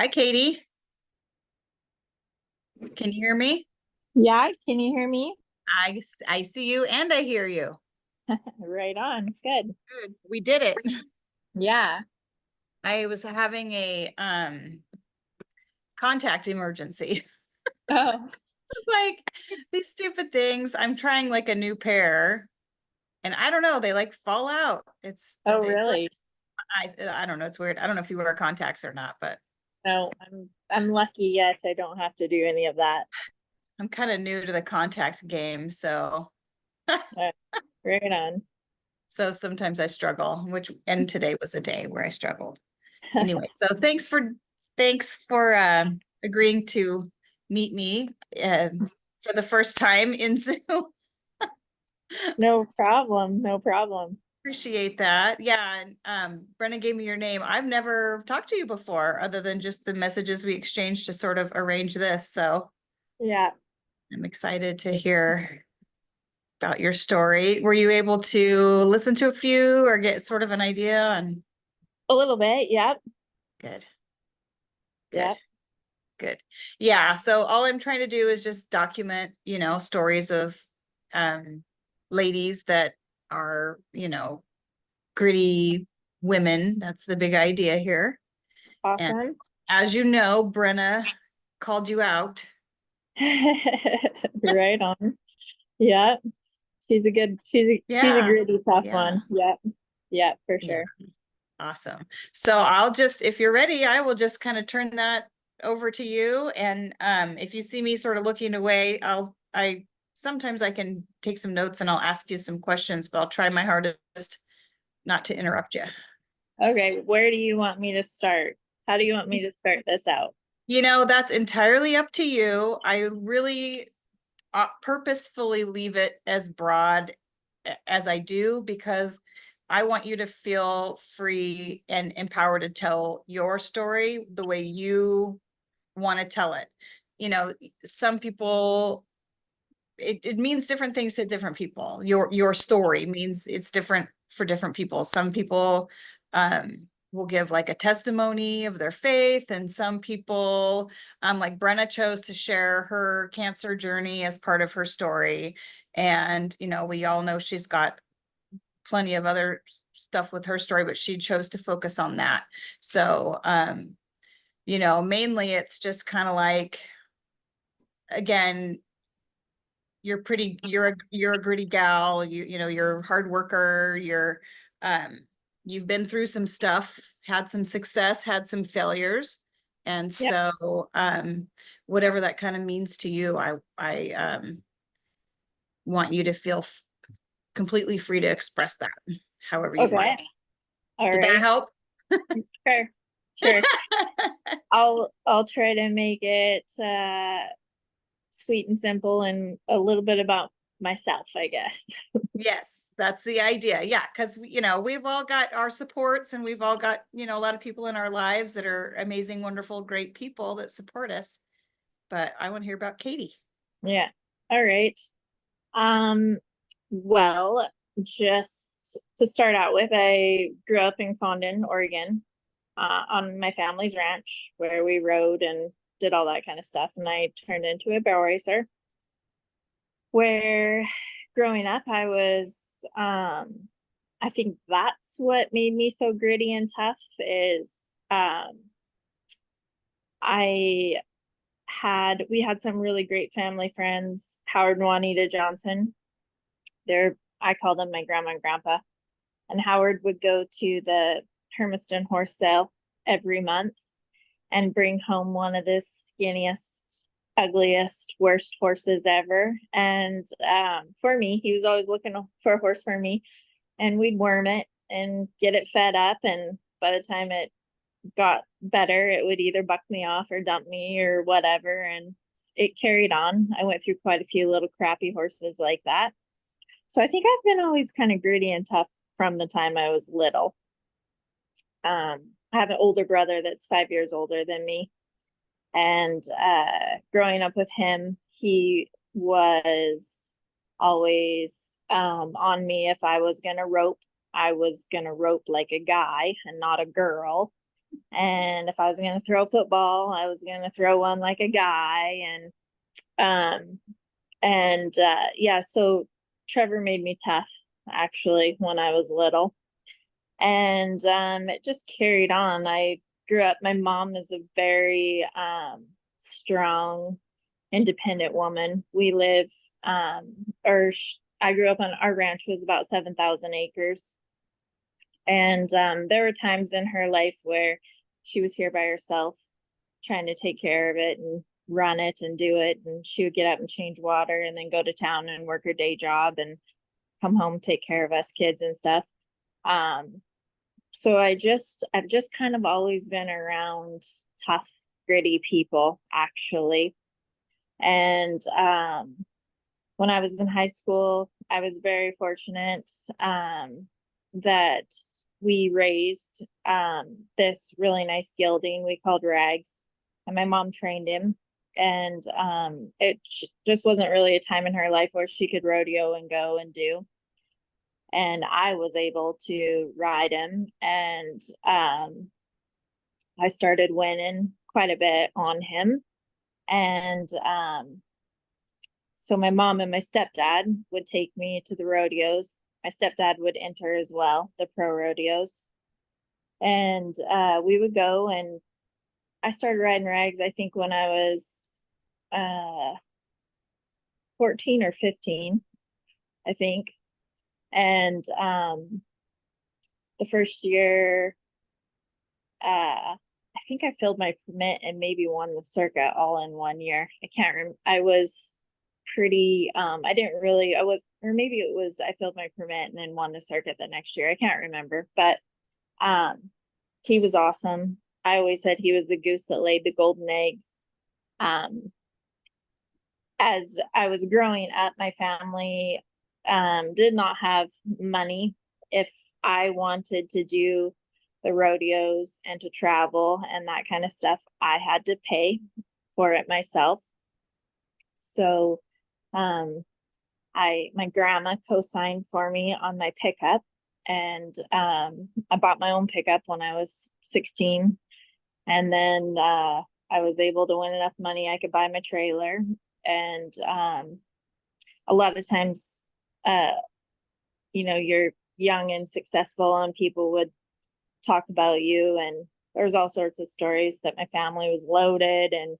Hi, Katie. Can you hear me? Yeah, can you hear me? I see you and I hear you. Right on. Good. Good. We did it. Yeah. I was having a contact emergency. Oh, Like these stupid things. I'm trying like a new pair and I don't know, they like fall out. oh, It's like really? I don't know, it's weird. I don't know if you wear contacts or not, but No, I'm lucky yet. I don't have to do any of that. I'm kind of new to the contact game, Uh, right on. so sometimes I struggle, and today was a day where I struggled. Anyway, so thanks for agreeing to meet me uh, for the first time in Zoom. No problem. No problem. Appreciate that. Yeah, and Brennan gave me your name. I've never talked to you before, other than just the messages we exchanged to sort of arrange this. So Yeah, I'm excited to hear about your story. Were you able to listen to a few or get sort of an idea on? a little bit. Yep. Good, good. Yep. Good. Yeah. So all I'm trying to do is just document, stories of ladies that are, gritty women. That's the big idea here. And Awesome. as you know, Brenna called you out. Right on. Yeah. She's a Yeah. gritty tough Yeah. one. Yep. Yep, for Yeah. sure. Awesome. So if you're ready, I will just kind of turn that over to you. And if you see me sort of looking away, I sometimes I can take some notes and I'll ask you some questions, but I'll try my hardest not to interrupt you. Okay, where do you want me to start? How do you want me to start this out? That's entirely up to you. I really purposefully leave it as broad as I do because I want you to feel free and empowered to tell your story the way you want to tell it. You know, some people it means different things to different people. Your story means it's different for different people. Some people will give like a testimony of their faith, and some people like Brenna chose to share her cancer journey as part of her story. And we all know she's got plenty of other stuff with her story, but she chose to focus on that. So mainly it's just kind of like, again, you're a gritty gal. You're a hard worker. Um you've been through some stuff, had some success, had some failures. And Yep. so whatever that kind of means to you, I want you to feel completely free to express that however you want. Okay. All Did that right. help? Sure. Sure. I'll try to make it sweet and simple and a little bit about myself, I guess. Yes, that's the idea. Yeah, because we've all got our supports and we've all got, a lot of people in our lives that are amazing, wonderful, great people that support us. But I want to hear about Katie. Yeah. All right. Um, well, just to start out with, I grew up in Condon, Oregon, on my family's ranch where we rode and did all that kind of stuff. And I turned into a barrel racer where growing up I think that's what made me so gritty and tough is um I we had some really great family friends, Howard and Juanita Johnson. I call them my grandma and grandpa. And Howard would go to the Hermiston horse sale every month and bring home one of the skinniest, ugliest, worst horses ever. And for me, he was always looking for a horse for me, and we'd worm it and get it fed up. And by the time it got better, it would either buck me off or dump me or whatever. And it carried on. I went through quite a few little crappy horses like that. So I think I've been always kind of gritty and tough from the time I was little. I have an older brother that's 5 years older than me. And growing up with him, he was always on me. If I was going to rope, I was going to rope like a guy and not a girl. And if I was going to throw a football, I was going to throw one like a guy. Um, yeah, so Trevor made me tough actually when I was little. And it just carried on. I grew up, my mom is a very strong, independent woman. We live, I grew up on, our ranch was about 7,000 acres. And there were times in her life where she was here by herself, trying to take care of it and run it and do it. And she would get up and change water and then go to town and work her day job and come home, take care of us kids and stuff. Um, so I've just kind of always been around tough, gritty people, actually. And when I was in high school, I was very fortunate that we raised this really nice gelding we called Rags, and my mom trained him. And it just wasn't really a time in her life where she could rodeo and go and do. And I was able to ride him, and I started winning quite a bit on him. And so my mom and my stepdad would take me to the rodeos. My stepdad would enter as well, the pro rodeos. And we would go, and I started riding Rags, I think, when I was uh 14 or 15, I think. And the first year, I think I filled my permit and maybe won the circuit all in 1 year. I can't remember. I was pretty, I didn't really, I was, or maybe it was, I filled my permit and then won the circuit the next year. I can't remember, but he was awesome. I always said he was the goose that laid the golden eggs. Um, as I was growing up, my family did not have money. If I wanted to do the rodeos and to travel and that kind of stuff, I had to pay for it myself. So my grandma co-signed for me on my pickup, and I bought my own pickup when I was 16. And then I was able to win enough money I could buy my trailer. And a lot of times, you're young and successful, and people would talk about you. And there's all sorts of stories that my family was loaded and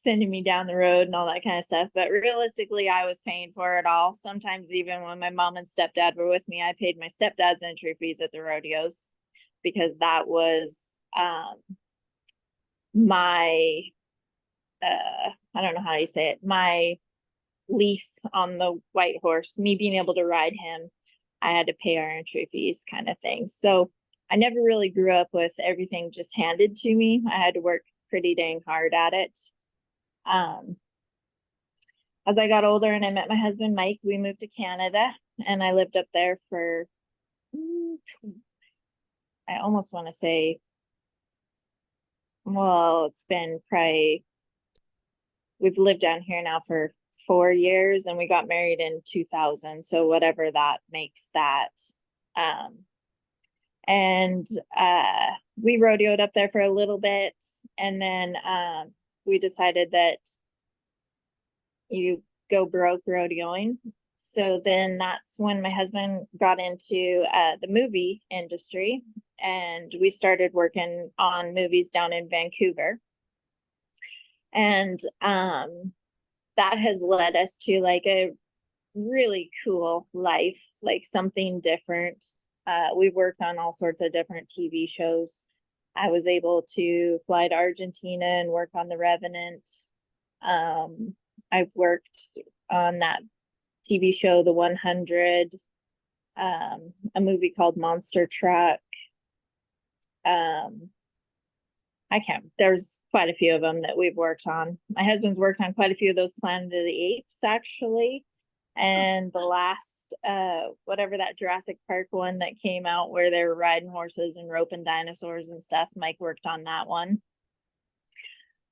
sending me down the road and all that kind of stuff. But realistically, I was paying for it all. Sometimes even when my mom and stepdad were with me, I paid my stepdad's entry fees at the rodeos, because that was my I don't know how you say it, my lease on the white horse, me being able to ride him. I had to pay our entry fees, kind of thing. So I never really grew up with everything just handed to me. I had to work pretty dang hard at it. As I got older and I met my husband Mike, we moved to Canada, and I lived up there for I almost want to say, well, it's been probably, we've lived down here now for 4 years, and we got married in 2000. So whatever that makes that. And we rodeoed up there for a little bit, and then we decided that you go broke rodeoing. So then that's when my husband got into the movie industry, and we started working on movies down in Vancouver. And that has led us to like a really cool life, like something different. We've worked on all sorts of different TV shows. I was able to fly to Argentina and work on The Revenant. I've worked on that TV show, The 100, a movie called Monster Truck. There's quite a few of them that we've worked on. My husband's worked on quite a few of those Planet of the Apes, actually. And the last, whatever that Jurassic Park one that came out where they were riding horses and roping dinosaurs and stuff, Mike worked on that one.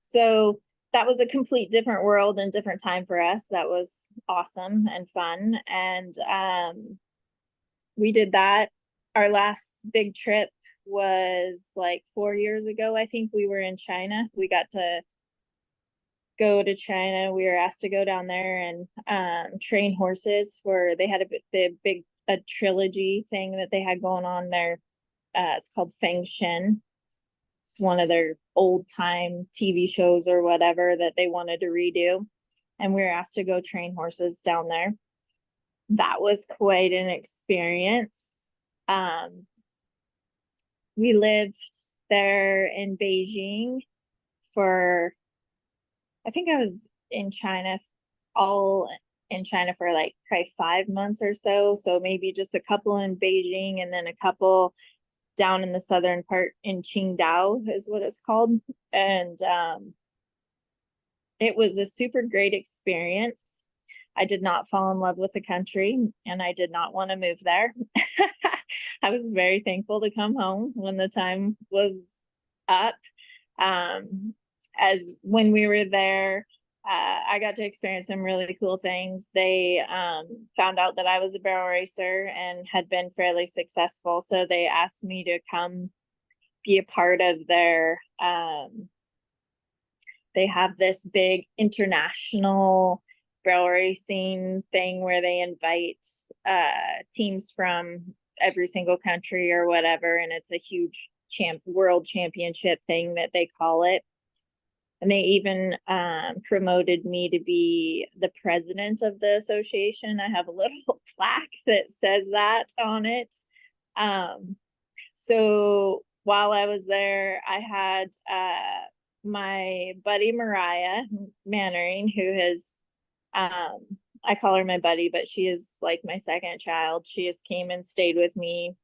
So that was a complete different world and different time for us. That was awesome and fun. And we did that. Our last big trip was like 4 years ago. I think we were in China. We got to go to China. We were asked to go down there and train horses for, they had a trilogy thing that they had going on there. It's called Feng Shen. It's one of their old time TV shows or whatever that they wanted to redo. And we were asked to go train horses down there. That was quite an experience. We lived there in Beijing for, I think I was in China, all in China for like probably 5 months or so. So maybe just a couple in Beijing and then a couple down in the southern part in Qingdao is what it's called. And it was a super great experience. I did not fall in love with the country and I did not want to move there. I was very thankful to come home when the time was up. As when we were there, I got to experience some really cool things. They found out that I was a barrel racer and had been fairly successful. So they asked me to come be a part of their, they have this big international barrel racing thing where they invite teams from every single country or whatever. And it's a huge world championship thing that they call it. And they even promoted me to be the president of the association. I have a little plaque that says that on it. So while I was there, I had my buddy Mariah Mannering, who has, I call her my buddy, but she is like my second child. She just came and stayed with me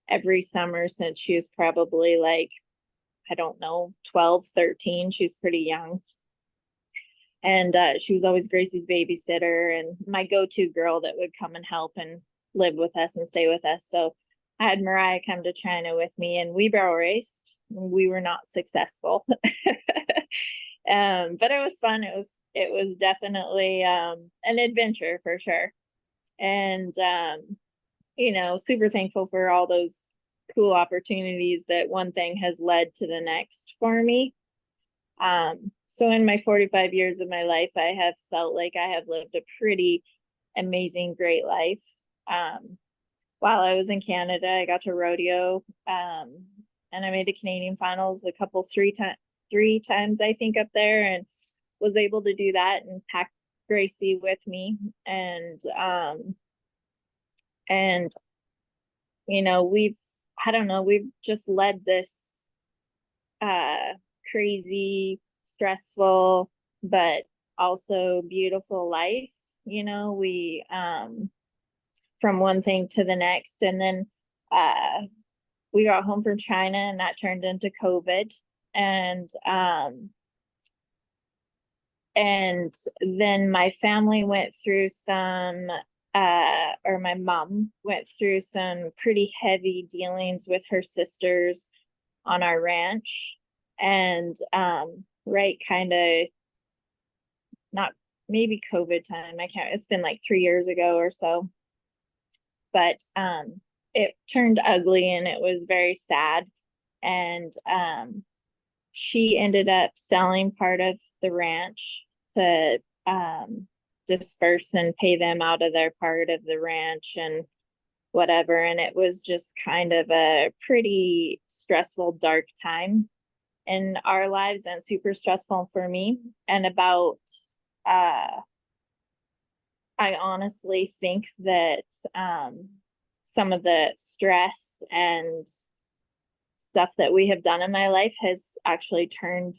every summer since she was probably like, I don't know, 12, 13. She's pretty young. And she was always Gracie's babysitter and my go-to girl that would come and help and live with us and stay with us. So I had Mariah come to China with me and we barrel raced. We were not successful. But it was fun. It was definitely an adventure for sure. And super thankful for all those cool opportunities that one thing has led to the next for me. So in my 45 years of my life, I have felt like I have lived a pretty amazing, great life. While I was in Canada, I got to rodeo, and I made the Canadian finals three times, I think, up there, and was able to do that and pack Gracie with me. And we've just led this crazy, stressful, but also beautiful life. We from one thing to the next. And then we got home from China and that turned into COVID. And then my family went through my mom went through some pretty heavy dealings with her sisters on our ranch. And right, kind of not maybe COVID time. It's been like 3 years ago or so. But it turned ugly and it was very sad. And she ended up selling part of the ranch to disperse and pay them out of their part of the ranch and whatever. And it was just kind of a pretty stressful, dark time in our lives and super stressful for me. And I honestly think that some of the stress and stuff that we have done in my life has actually turned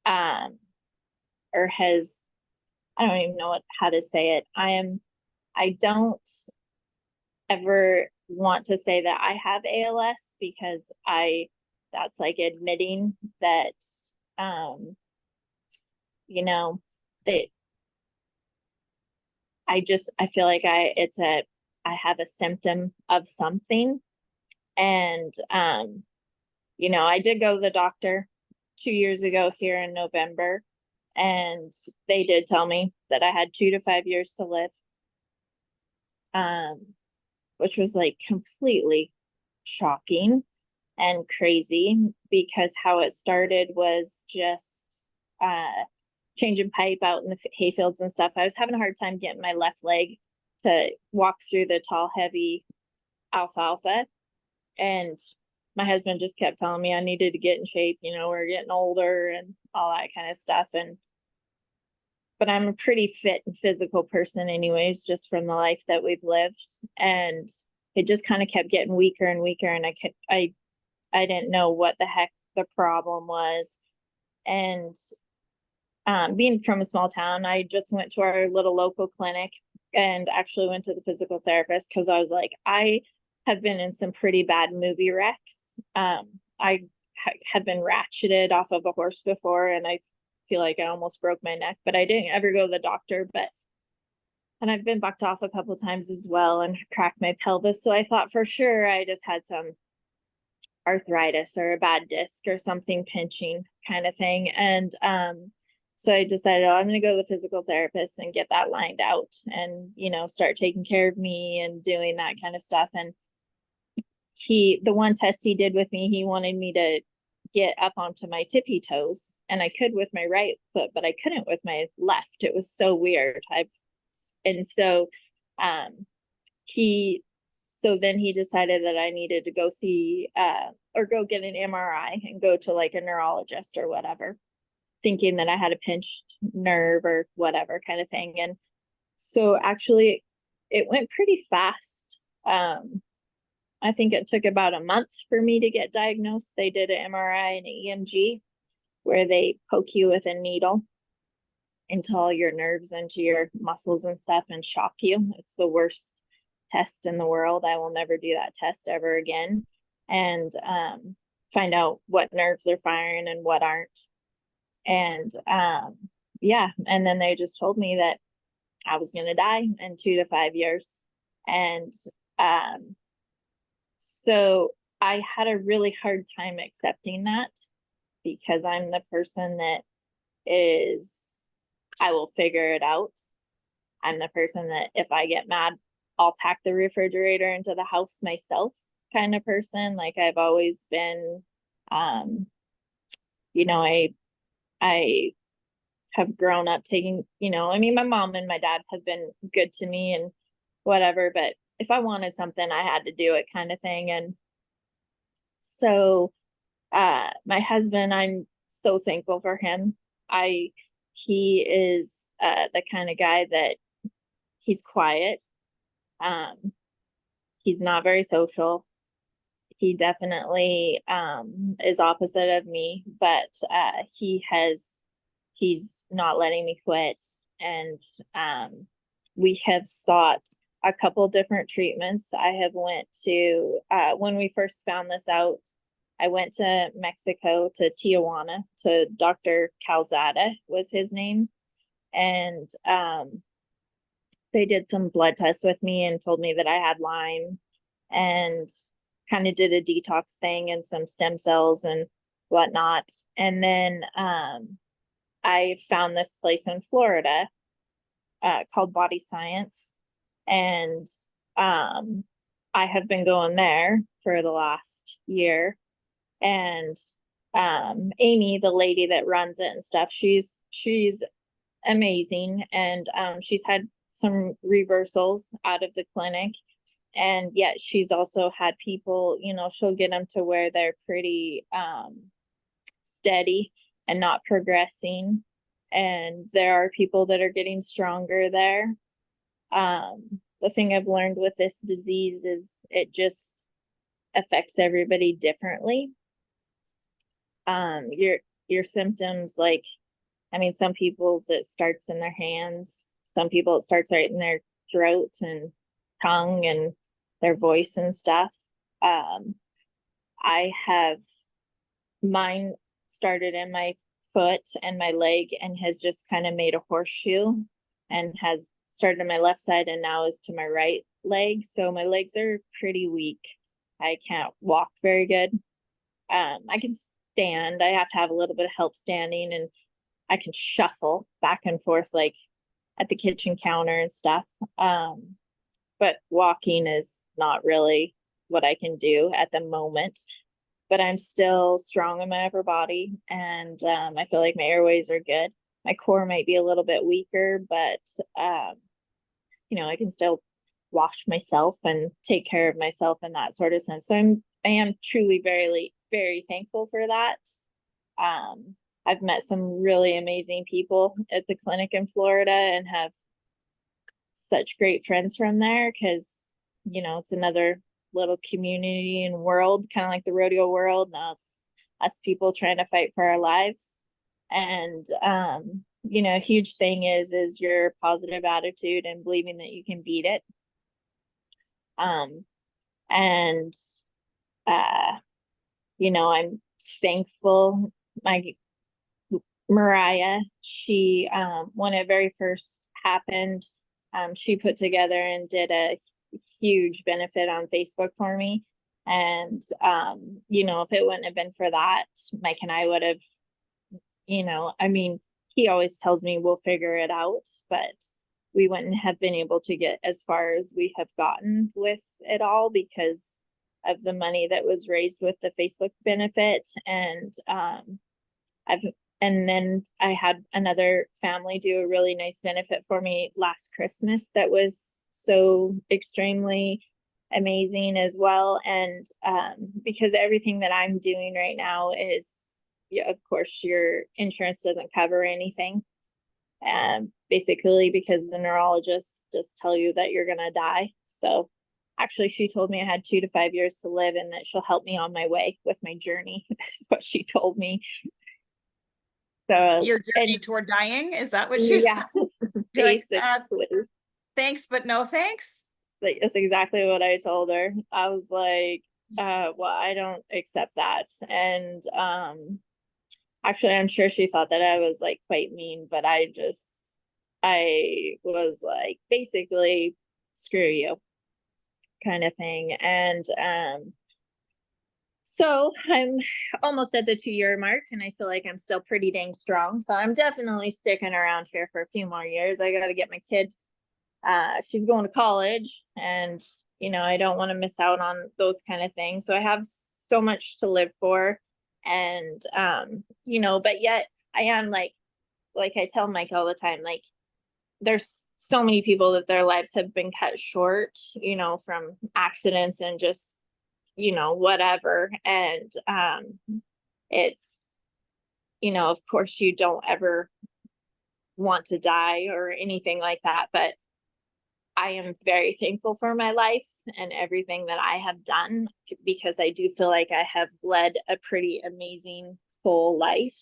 I don't even know how to say it. I don't ever want to say that I have ALS because that's like admitting that that I feel like I have a symptom of something. And I did go to the doctor 2 years ago here in November, and they did tell me that I had 2 to 5 years to live, which was like completely shocking. and crazy, because how it started was just changing pipe out in the hayfields and stuff. I was having a hard time getting my left leg to walk through the tall, heavy alfalfa. And my husband just kept telling me I needed to get in shape. We're getting older and all that kind of stuff. But I'm a pretty fit and physical person anyways, just from the life that we've lived. And it just kind of kept getting weaker and weaker. And I didn't know what the heck the problem was. And being from a small town, I just went to our little local clinic and actually went to the physical therapist, because I was like, I have been in some pretty bad movie wrecks. I had been ratcheted off of a horse before, and I feel like I almost broke my neck, but I didn't ever go to the doctor. And I've been bucked off a couple of times as well and cracked my pelvis. So I thought for sure I just had some arthritis or a bad disc or something pinching kind of thing. And so I decided, I'm going to go to the physical therapist and get that lined out and, start taking care of me and doing that kind of stuff. And the one test he did with me, he wanted me to get up onto my tippy toes, and I could with my right foot, but I couldn't with my left. It was so weird. So then he decided that I needed to go see or go get an MRI and go to like a neurologist or whatever, thinking that I had a pinched nerve or whatever kind of thing. And so actually it went pretty fast. I think it took about a month for me to get diagnosed. They did an MRI and an EMG where they poke you with a needle into all your nerves, into your muscles and stuff, and shock you. It's the worst test in the world. I will never do that test ever again. And find out what nerves are firing and what aren't. And yeah, and then they just told me that I was going to die in 2 to 5 years. And so I had a really hard time accepting that, because I'm the person that I will figure it out. I'm the person that if I get mad, I'll pack the refrigerator into the house myself kind of person. Like I've always been, I have grown up taking, my mom and my dad have been good to me and whatever, but if I wanted something, I had to do it kind of thing. And so my husband, I'm so thankful for him. He is the kind of guy that he's quiet. He's not very social. He definitely is opposite of me, but he's not letting me quit. And we have sought a couple different treatments. I have went to when we first found this out, I went to Mexico, to Tijuana, to Dr. Calzada was his name. And they did some blood tests with me and told me that I had Lyme, and kind of did a detox thing and some stem cells and whatnot. And then I found this place in Florida called Body Science. And I have been going there for the last year. And Amy, the lady that runs it and stuff, she's amazing. And she's had some reversals out of the clinic. And yet she's also had people, she'll get them to where they're pretty steady and not progressing. And there are people that are getting stronger there. The thing I've learned with this disease is it just affects everybody differently. Your symptoms, like, some people's it starts in their hands. Some people it starts right in their throat and tongue and their voice and stuff. I have mine started in my foot and my leg and has just kind of made a horseshoe, and has started on my left side and now is to my right leg. So my legs are pretty weak. I can't walk very good. I can stand. I have to have a little bit of help standing, and I can shuffle back and forth like at the kitchen counter and stuff. But walking is not really what I can do at the moment. but I'm still strong in my upper body, and I feel like my airways are good. My core might be a little bit weaker, but I can still wash myself and take care of myself in that sort of sense. So I am truly very, very thankful for that. I've met some really amazing people at the clinic in Florida and have such great friends from there, because it's another little community and world, kind of like the rodeo world. Now it's us people trying to fight for our lives. And a huge thing is your positive attitude and believing that you can beat it. And I'm thankful. My Mariah, she when it very first happened, she put together and did a huge benefit on Facebook for me. And if it wouldn't have been for that, Mike and I would have, he always tells me we'll figure it out, but we wouldn't have been able to get as far as we have gotten with it all because of the money that was raised with the Facebook benefit. And then I had another family do a really nice benefit for me last Christmas that was so extremely amazing as well. And because everything that I'm doing right now is, yeah, of course, your insurance doesn't cover anything. Basically because the neurologists just tell you that you're going to die. So actually, she told me I had 2 to 5 years to live and that she'll help me on my way with my journey. Is what she told me. So, Your journey and toward dying, is that what you yeah, said? You're like, basically, thanks, but no thanks. like, that's exactly what I told her. I was like, well, I don't accept that. And actually, I'm sure she thought that I was like quite mean, but I was like, basically, screw you kind of thing. And so I'm almost at the 2-year mark, and I feel like I'm still pretty dang strong. So I'm definitely sticking around here for a few more years. I got to get my kid. She's going to college, and I don't want to miss out on those kind of things. So I have so much to live for, and but yet I am like I tell Mike all the time, like there's so many people that their lives have been cut short, from accidents and just whatever. And it's of course you don't ever want to die or anything like that, but I am very thankful for my life and everything that I have done, because I do feel like I have led a pretty amazing full life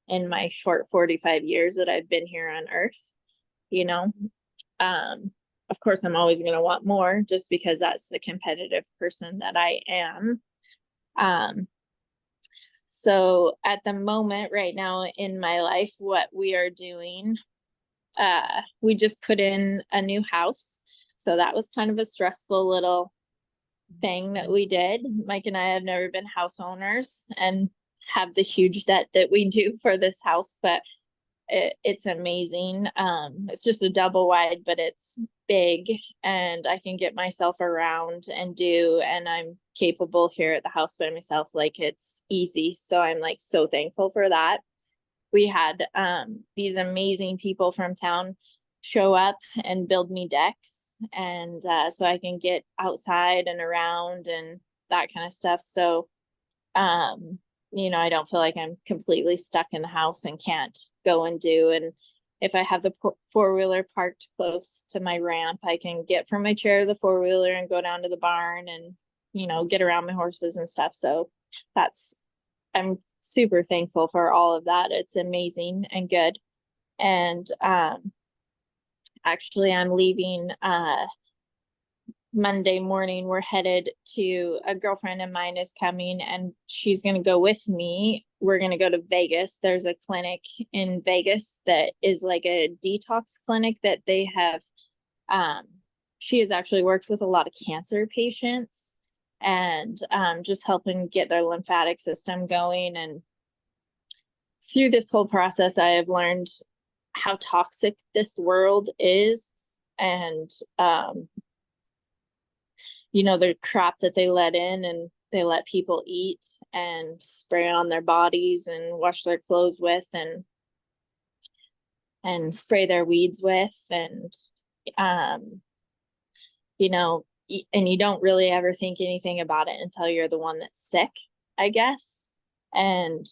in my short 45 years that I've been here on earth. Of course, I'm always going to want more just because that's the competitive person that I am. So at the moment right now in my life, what we are doing, we just put in a new house. So that was kind of a stressful little thing that we did. Mike and I have never been house owners and have the huge debt that we do for this house, but it's amazing. It's just a double wide, but it's big and I can get myself around and I'm capable here at the house by myself. Like it's easy. So I'm like so thankful for that. We had these amazing people from town show up and build me decks, and so I can get outside and around and that kind of stuff. So I don't feel like I'm completely stuck in the house and can't go and do. And if I have the four-wheeler parked close to my ramp, I can get from my chair to the four-wheeler and go down to the barn and get around my horses and stuff. So I'm super thankful for all of that. It's amazing and good. And actually I'm leaving Monday morning. We're headed to, a girlfriend of mine is coming and she's going to go with me. We're going to go to Vegas. There's a clinic in Vegas that is like a detox clinic that they have. She has actually worked with a lot of cancer patients and just helping get their lymphatic system going. And through this whole process, I have learned how toxic this world is, and the crap that they let in and they let people eat and spray on their bodies and wash their clothes with and spray their weeds with. And um you know, and you don't really ever think anything about it until you're the one that's sick, I guess. And,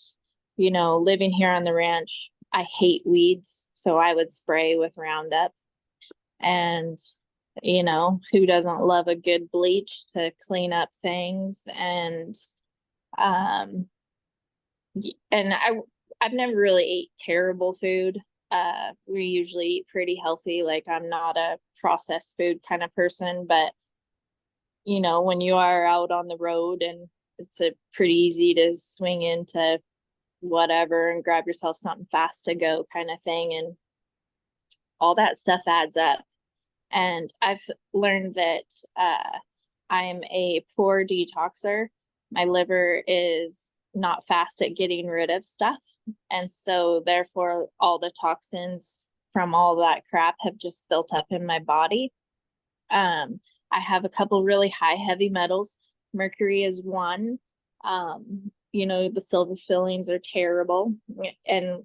living here on the ranch, I hate weeds. So I would spray with Roundup. And, who doesn't love a good bleach to clean up things? Um, and I've never really ate terrible food. We usually eat pretty healthy. Like, I'm not a processed food kind of person, but when you are out on the road, and it's a pretty easy to swing into whatever and grab yourself something fast to go kind of thing, and all that stuff adds up. And I've learned that I am a poor detoxer. My liver is not fast at getting rid of stuff. And so therefore all the toxins from all that crap have just built up in my body. I have a couple really high heavy metals. Mercury is one. The silver fillings are terrible. And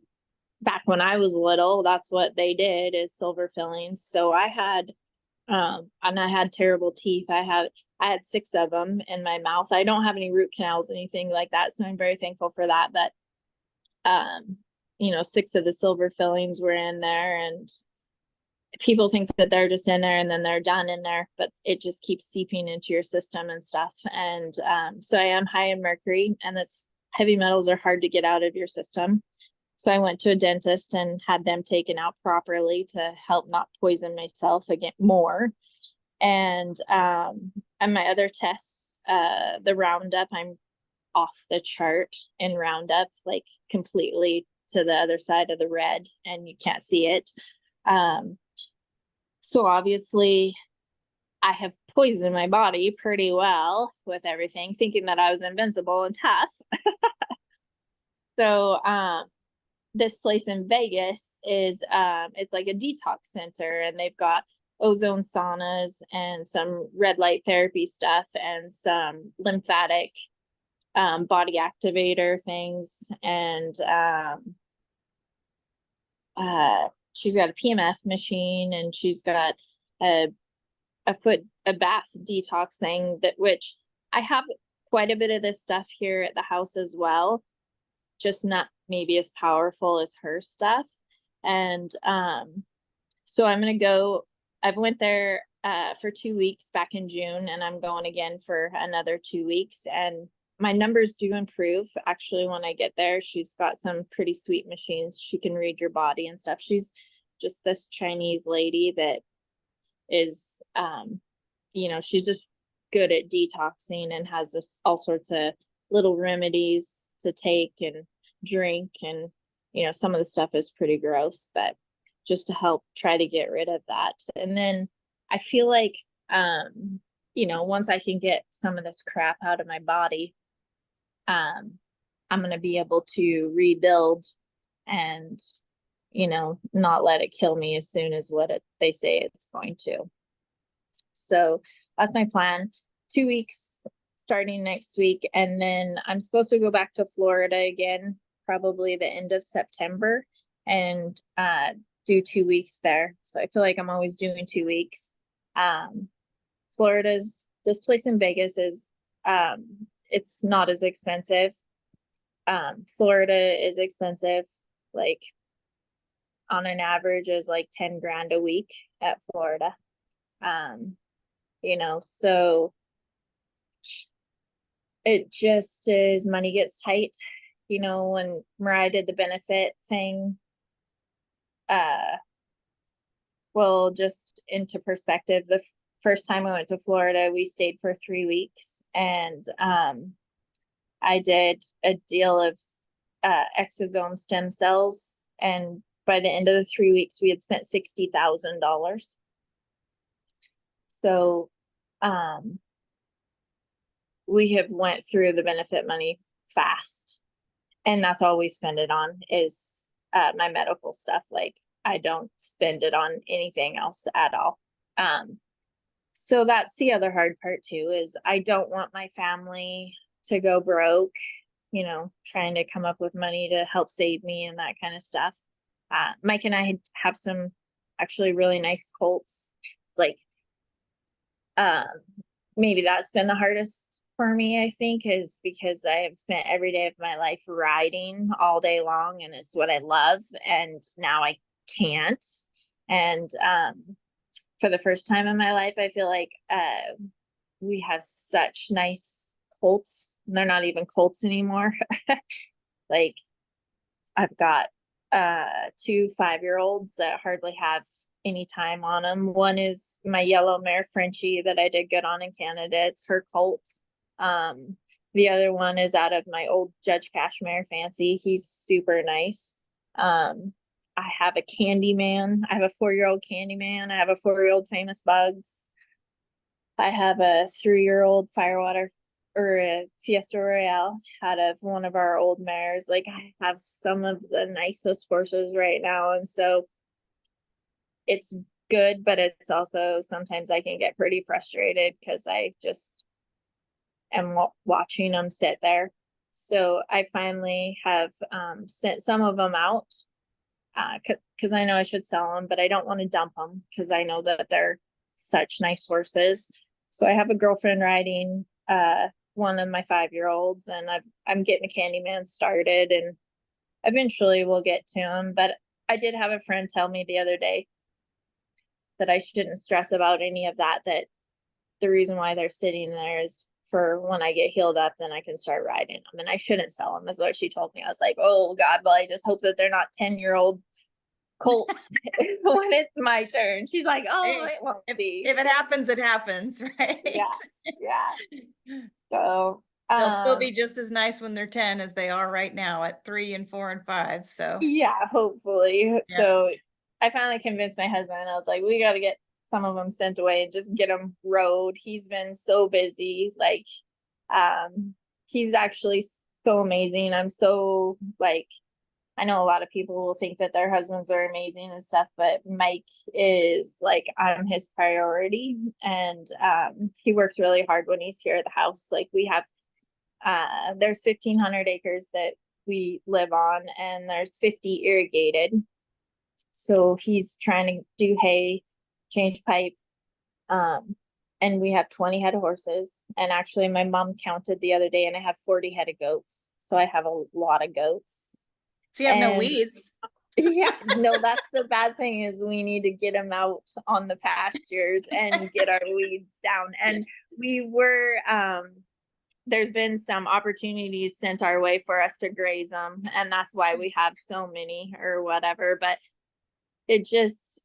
back when I was little, that's what they did, is silver fillings. So I had and I had terrible teeth. I had 6 of them in my mouth. I don't have any root canals, anything like that, so I'm very thankful for that. But 6 of the silver fillings were in there, and people think that they're just in there and then they're done in there, but it just keeps seeping into your system and stuff. And so I am high in mercury, and that's heavy metals are hard to get out of your system. So I went to a dentist and had them taken out properly to help not poison myself again more. And my other tests, the Roundup, I'm off the chart in Roundup, like completely to the other side of the red, and you can't see it. So obviously I have poisoned my body pretty well with everything, thinking that I was invincible and tough. So this place in Vegas is it's like a detox center, and they've got ozone saunas and some red light therapy stuff and some lymphatic body activator things. And she's got a PMF machine, and she's got a bath detox thing, that which I have quite a bit of this stuff here at the house as well, just not maybe as powerful as her stuff. And so I'm gonna go. I've went there for 2 weeks back in June, and I'm going again for another 2 weeks. And my numbers do improve actually when I get there. She's got some pretty sweet machines. She can read your body and stuff. She's just this Chinese lady that is she's just good at detoxing and has all sorts of little remedies to take and drink. And some of the stuff is pretty gross, but just to help try to get rid of that. And then I feel like once I can get some of this crap out of my body, I'm going to be able to rebuild and not let it kill me as soon as they say it's going to. So that's my plan. 2 weeks starting next week, and then I'm supposed to go back to Florida again, probably the end of September, and do 2 weeks there. So I feel like I'm always doing 2 weeks. This place in Vegas is it's not as expensive. Florida is expensive, like on an average is like 10 grand a week at Florida. So it just is, money gets tight. When Mariah did the benefit thing, well, just into perspective, the first time I went to Florida, we stayed for 3 weeks, and I did a deal of exosome stem cells, and by the end of the 3 weeks, we had spent $60,000. So we have went through the benefit money fast, and that's all we spend it on is my medical stuff. Like, I don't spend it on anything else at all. So that's the other hard part too, is I don't want my family to go broke, trying to come up with money to help save me and that kind of stuff. Mike and I have some actually really nice colts. It's like, um, maybe that's been the hardest for me, I think, is because I have spent every day of my life riding all day long, and it's what I love. And now I can't. And for the first time in my life, I feel like we have such nice colts. They're not even colts anymore. Like, I've got 2 5-year-olds that hardly have any time on them. One is my yellow mare Frenchie that I did good on in Canada. It's her colt. The other one is out of my old Judge Cashmere Fancy. He's super nice. I have a Candyman. I have a 4-year-old Candyman. I have a 4-year-old Famous Bugs. I have a 3-year-old Firewater or a Fiesta Royale out of one of our old mares. Like, I have some of the nicest horses right now. And so it's good, but it's also sometimes I can get pretty frustrated because I just am watching them sit there. So I finally have sent some of them out because I know I should sell them, but I don't want to dump them because I know that they're such nice horses. So I have a girlfriend riding one of my 5-year-olds, and I'm getting the Candyman started, and eventually we'll get to him. But I did have a friend tell me the other day that I shouldn't stress about any of that, that the reason why they're sitting there is for when I get healed up, then I can start riding them, and I shouldn't sell them, is what she told me. I was like, oh God, well, I just hope that they're not 10-year-old colts when it's my turn. She's like, oh, Hey, it won't be. if it happens, it happens, right? Yeah. So They'll still be just as nice when they're 10 as they are right now at 3 and 4 and 5. So yeah, hopefully. yeah. So I finally convinced my husband. I was like, we got to get some of them sent away and just get them rode. He's been so busy. Like, he's actually so amazing. I'm so like, I know a lot of people will think that their husbands are amazing and stuff, but Mike is like, I'm his priority. And he works really hard when he's here at the house. Like, we have there's 1,500 acres that we live on, and there's 50 irrigated. So he's trying to do hay, change pipe, and we have 20 head of horses. And actually, my mom counted the other day, and I have 40 head of goats. So I have a lot of goats. So you have no And weeds. yeah, no, that's the bad thing, is we need to get them out on the pastures and get our weeds down. And we were there's been some opportunities sent our way for us to graze them, and that's why we have so many or whatever. But it just,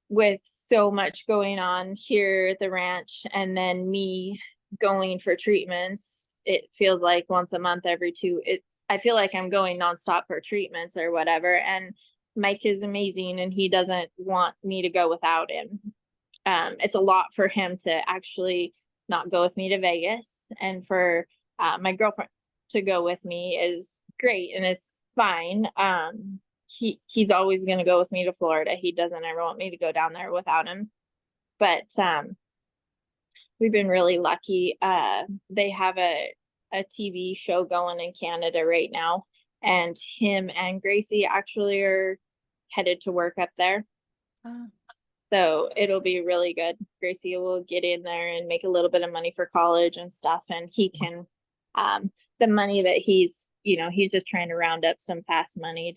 with so much going on here at the ranch, and then me going for treatments, it feels like once a month, every two, I feel like I'm going nonstop for treatments or whatever. And Mike is amazing, and he doesn't want me to go without him. It's a lot for him to actually not go with me to Vegas, and for my girlfriend to go with me is great and is fine. He's always going to go with me to Florida. He doesn't ever want me to go down there without him. But we've been really lucky. They have a TV show going in Canada right now, and him and Gracie actually are headed to work up there. Oh. So it'll be really good. Gracie will get in there and make a little bit of money for college and stuff. And he can, the money that he's just trying to round up some fast money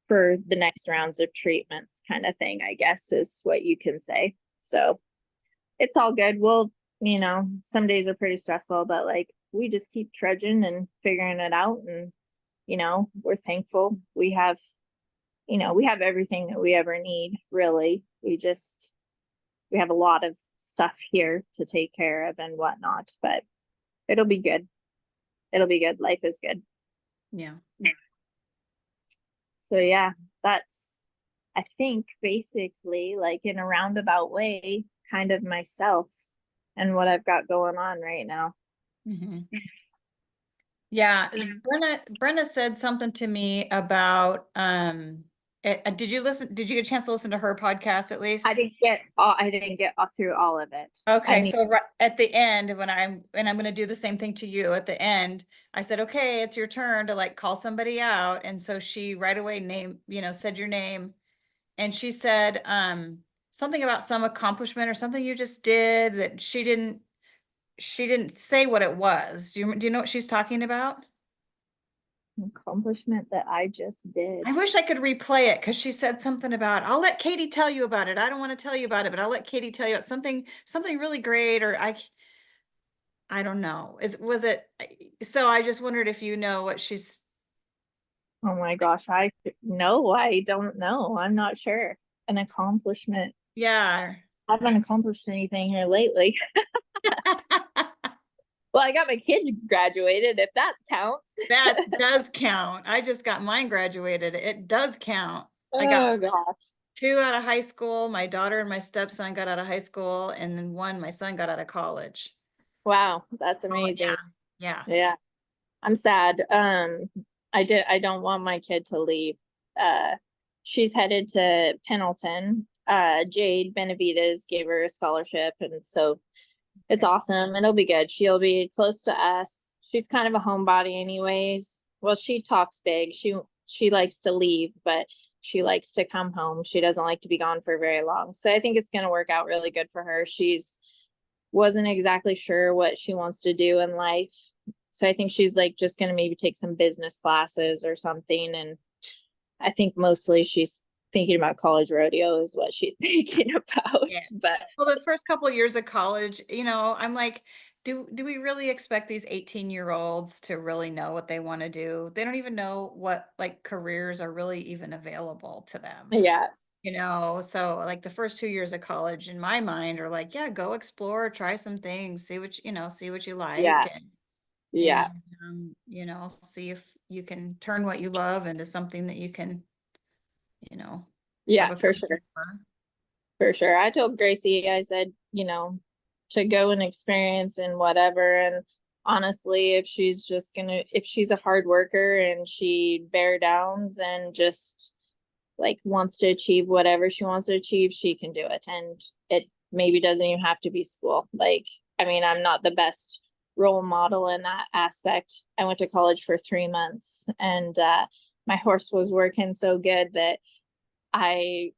for the next rounds of treatments, kind of thing, I guess is what you can say. So it's all good. We'll, some days are pretty stressful, but like, we just keep trudging and figuring it out. And, we're thankful. We have everything that we ever need, really. We have a lot of stuff here to take care of and whatnot, but it'll be good. It'll be good. Life is good. Yeah. So yeah, that's, I think, basically, like, in a roundabout way, kind of myself and what I've got going on right now. Mm-hmm. Yeah, Brenna said something to me about Did you listen? Did you get a chance to listen to her podcast at least? I didn't get all through all of it. I Okay, need, so right at the end, I'm going to do the same thing to you at the end. I said, okay, it's your turn to like call somebody out. And so she right away said your name. And she said, something about some accomplishment or something you just did that she didn't say what it was. Do you know what she's talking about? accomplishment that I just did. I wish I could replay it because she said something about, I'll let Katie tell you about it. I don't want to tell you about it, but I'll let Katie tell you about something really great, or I don't know. Was it? So I just wondered if you know what she's. Oh my gosh, no, I don't know. I'm not sure. An accomplishment. Yeah. I haven't accomplished anything here lately. Well, I got my kids graduated, if that counts. That does count. I just got mine graduated. It does count. I got Oh gosh. two out of high school. My daughter and my stepson got out of high school, and then my son got out of college. Wow, that's Oh, amazing. yeah. Yeah. Yeah. I'm sad. I don't want my kid to leave. Uh, she's headed to Pendleton. Jade Benavides gave her a scholarship, and so it's Okay. awesome. It'll be good. She'll be close to us. She's kind of a homebody anyways. Well, she talks big. She likes to leave, but she likes to come home. She doesn't like to be gone for very long. So I think it's going to work out really good for her. She's wasn't exactly sure what she wants to do in life. So I think she's like just going to maybe take some business classes or something. And I think mostly she's thinking about college rodeo is what she's thinking about. Yeah. But Well, the first couple of years of college, I'm like, do we really expect these 18-year-olds to really know what they want to do? They don't even know what like careers are really even available to them. yeah, So like the first 2 years of college in my mind are like, yeah, go explore, try some things, see what you like, yeah, yeah, and see if you can turn what you love into something that you can, you know, have yeah, a for passion sure. for. For sure. I told Gracie, I said, to go and experience and whatever. And honestly, if she's a hard worker and she bear downs and just like wants to achieve whatever she wants to achieve, she can do it. And it maybe doesn't even have to be school. Like, I mean, I'm not the best role model in that aspect. I went to college for 3 months and my horse was working so good that I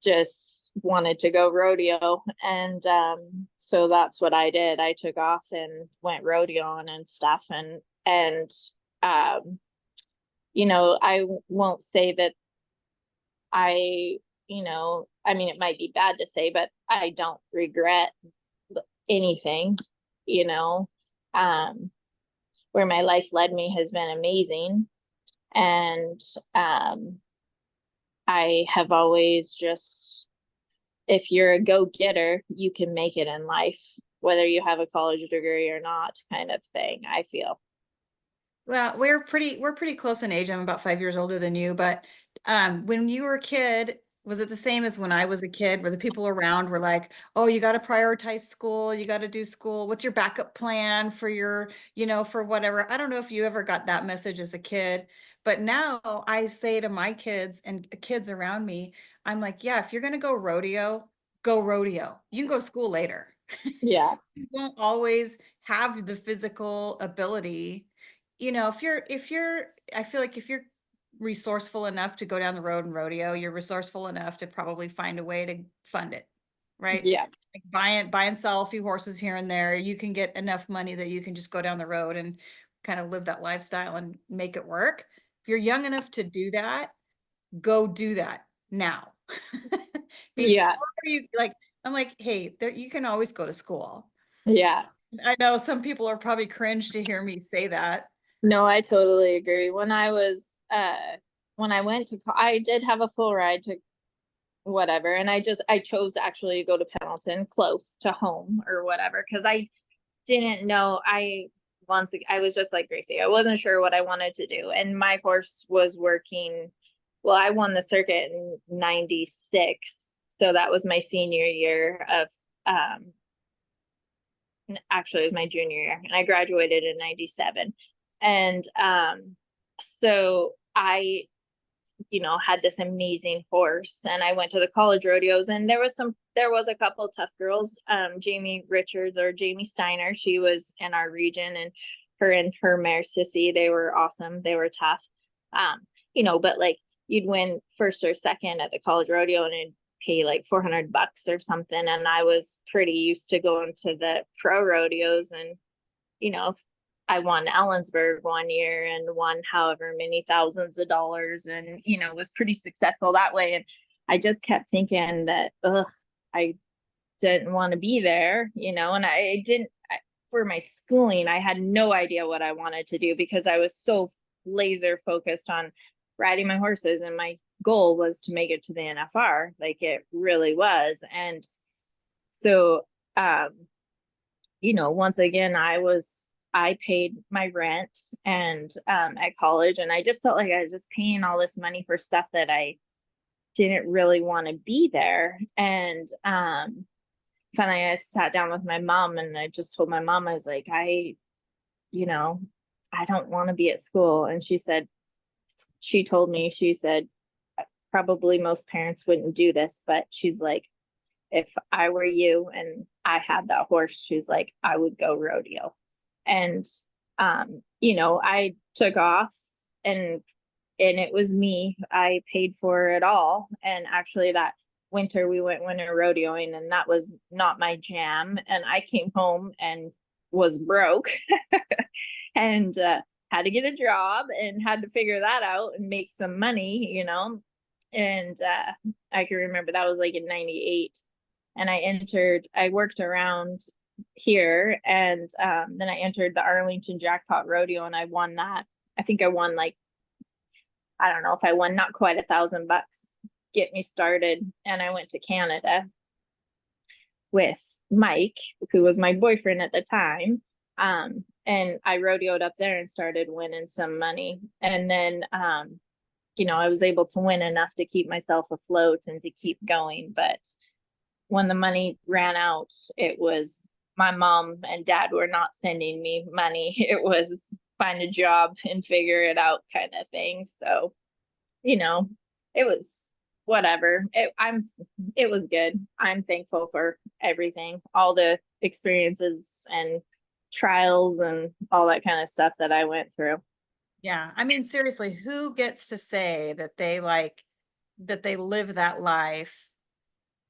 just wanted to go rodeo. And so that's what I did. I took off and went rodeoing and stuff. And um, I won't say that I mean, it might be bad to say, but I don't regret anything, you know. Um, where my life led me has been amazing. And I have always just, if you're a go-getter, you can make it in life, whether you have a college degree or not, kind of thing, I feel. Well, we're pretty close in age. I'm about 5 years older than you, but when you were a kid, was it the same as when I was a kid, where the people around were like, "Oh, you got to prioritize school, you got to do school. What's your backup plan for for whatever?" I don't know if you ever got that message as a kid, but now I say to my kids and the kids around me, I'm like, "Yeah, if you're gonna go rodeo, go rodeo. You can go to school later." Yeah, You won't always have the physical ability. If you're I feel like if you're resourceful enough to go down the road and rodeo, you're resourceful enough to probably find a way to fund it, right? yeah, Like buy and sell a few horses here and there. You can get enough money that you can just go down the road and kind of live that lifestyle and make it work. If you're young enough to do that, go do that now. Before yeah, you like, I'm like, hey, there you can always go to school. yeah. I know some people are probably cringe to hear me say that. No, I totally agree. Uh when I went to I did have a full ride to whatever, and I chose actually to go to Pendleton close to home or whatever because I didn't know. I was just like Gracie. I wasn't sure what I wanted to do. And my horse was working. Well, I won the circuit in 96. So that was my senior year of actually it was my junior year and I graduated in 97. And so I had this amazing horse. And I went to the college rodeos, and there was a couple tough girls. Jamie Richards or Jamie Steiner, she was in our region, and her mare Sissy, they were awesome. They were tough. But like you'd win first or second at the college rodeo and it'd pay like $400 or something. And I was pretty used to going to the pro rodeos, and I won Ellensburg one year and won however many thousands of dollars, and was pretty successful that way. And I just kept thinking that I didn't want to be there, and I didn't for my schooling, I had no idea what I wanted to do because I was so laser focused on riding my horses, and my goal was to make it to the NFR. Like it really was. And so once again, I paid my rent and at college, and I just felt like I was just paying all this money for stuff that I didn't really want to be there. And finally I sat down with my mom, and I just told my mom, I was like, I don't want to be at school. And she said, probably most parents wouldn't do this, but she's like, if I were you and I had that horse, she's like, I would go rodeo. And I took off, and it was me. I paid for it all. And actually that winter we went winter rodeoing, and that was not my jam. And I came home and was broke and had to get a job and had to figure that out and make some money. And I can remember that was like in 98. And I worked around here, and then I entered the Arlington Jackpot Rodeo, and I won that. I think I won like, I don't know if I won not quite $1,000, get me started. And I went to Canada with Mike, who was my boyfriend at the time. And I rodeoed up there and started winning some money. And then I was able to win enough to keep myself afloat and to keep going. But when the money ran out, it was my mom and dad were not sending me money. It was find a job and figure it out kind of thing. So, it was whatever. It was good. I'm thankful for everything, all the experiences and trials and all that kind of stuff that I went through. Yeah. I mean, seriously, who gets to say that they live that life,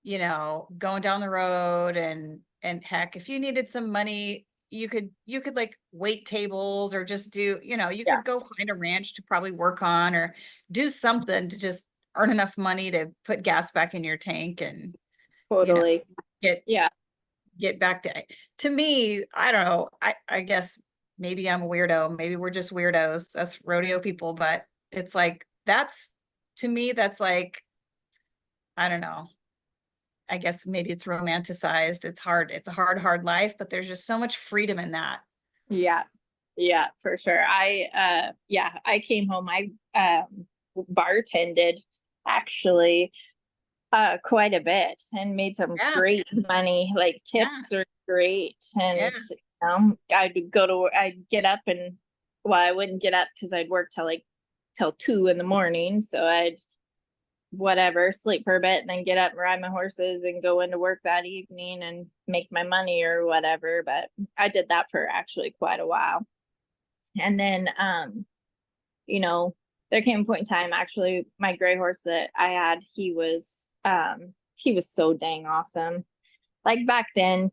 going down the road, and heck, if you needed some money, you could like wait tables, or just do, you Yeah, could go find a ranch to probably work on, or do something to just earn enough money to put gas back in your tank, and, you know, totally. get Yeah. back to me. I don't know. I guess maybe I'm a weirdo. Maybe we're just weirdos, us rodeo people, but it's like, to me, that's like, I don't know. I guess maybe it's romanticized. It's hard. It's a hard life, but there's just so much freedom in that. Yeah. Yeah, for sure. I came home. I bartended actually quite a bit and made some Yeah. great money. Like Yeah. tips are great. Yeah. And I'd get up, and I wouldn't get up because I'd work till 2 in the morning. So I'd whatever, sleep for a bit, and then get up and ride my horses and go into work that evening and make my money or whatever. But I did that for actually quite a while. And then there came a point in time, actually, my gray horse that I had, he was so dang awesome. Like back then,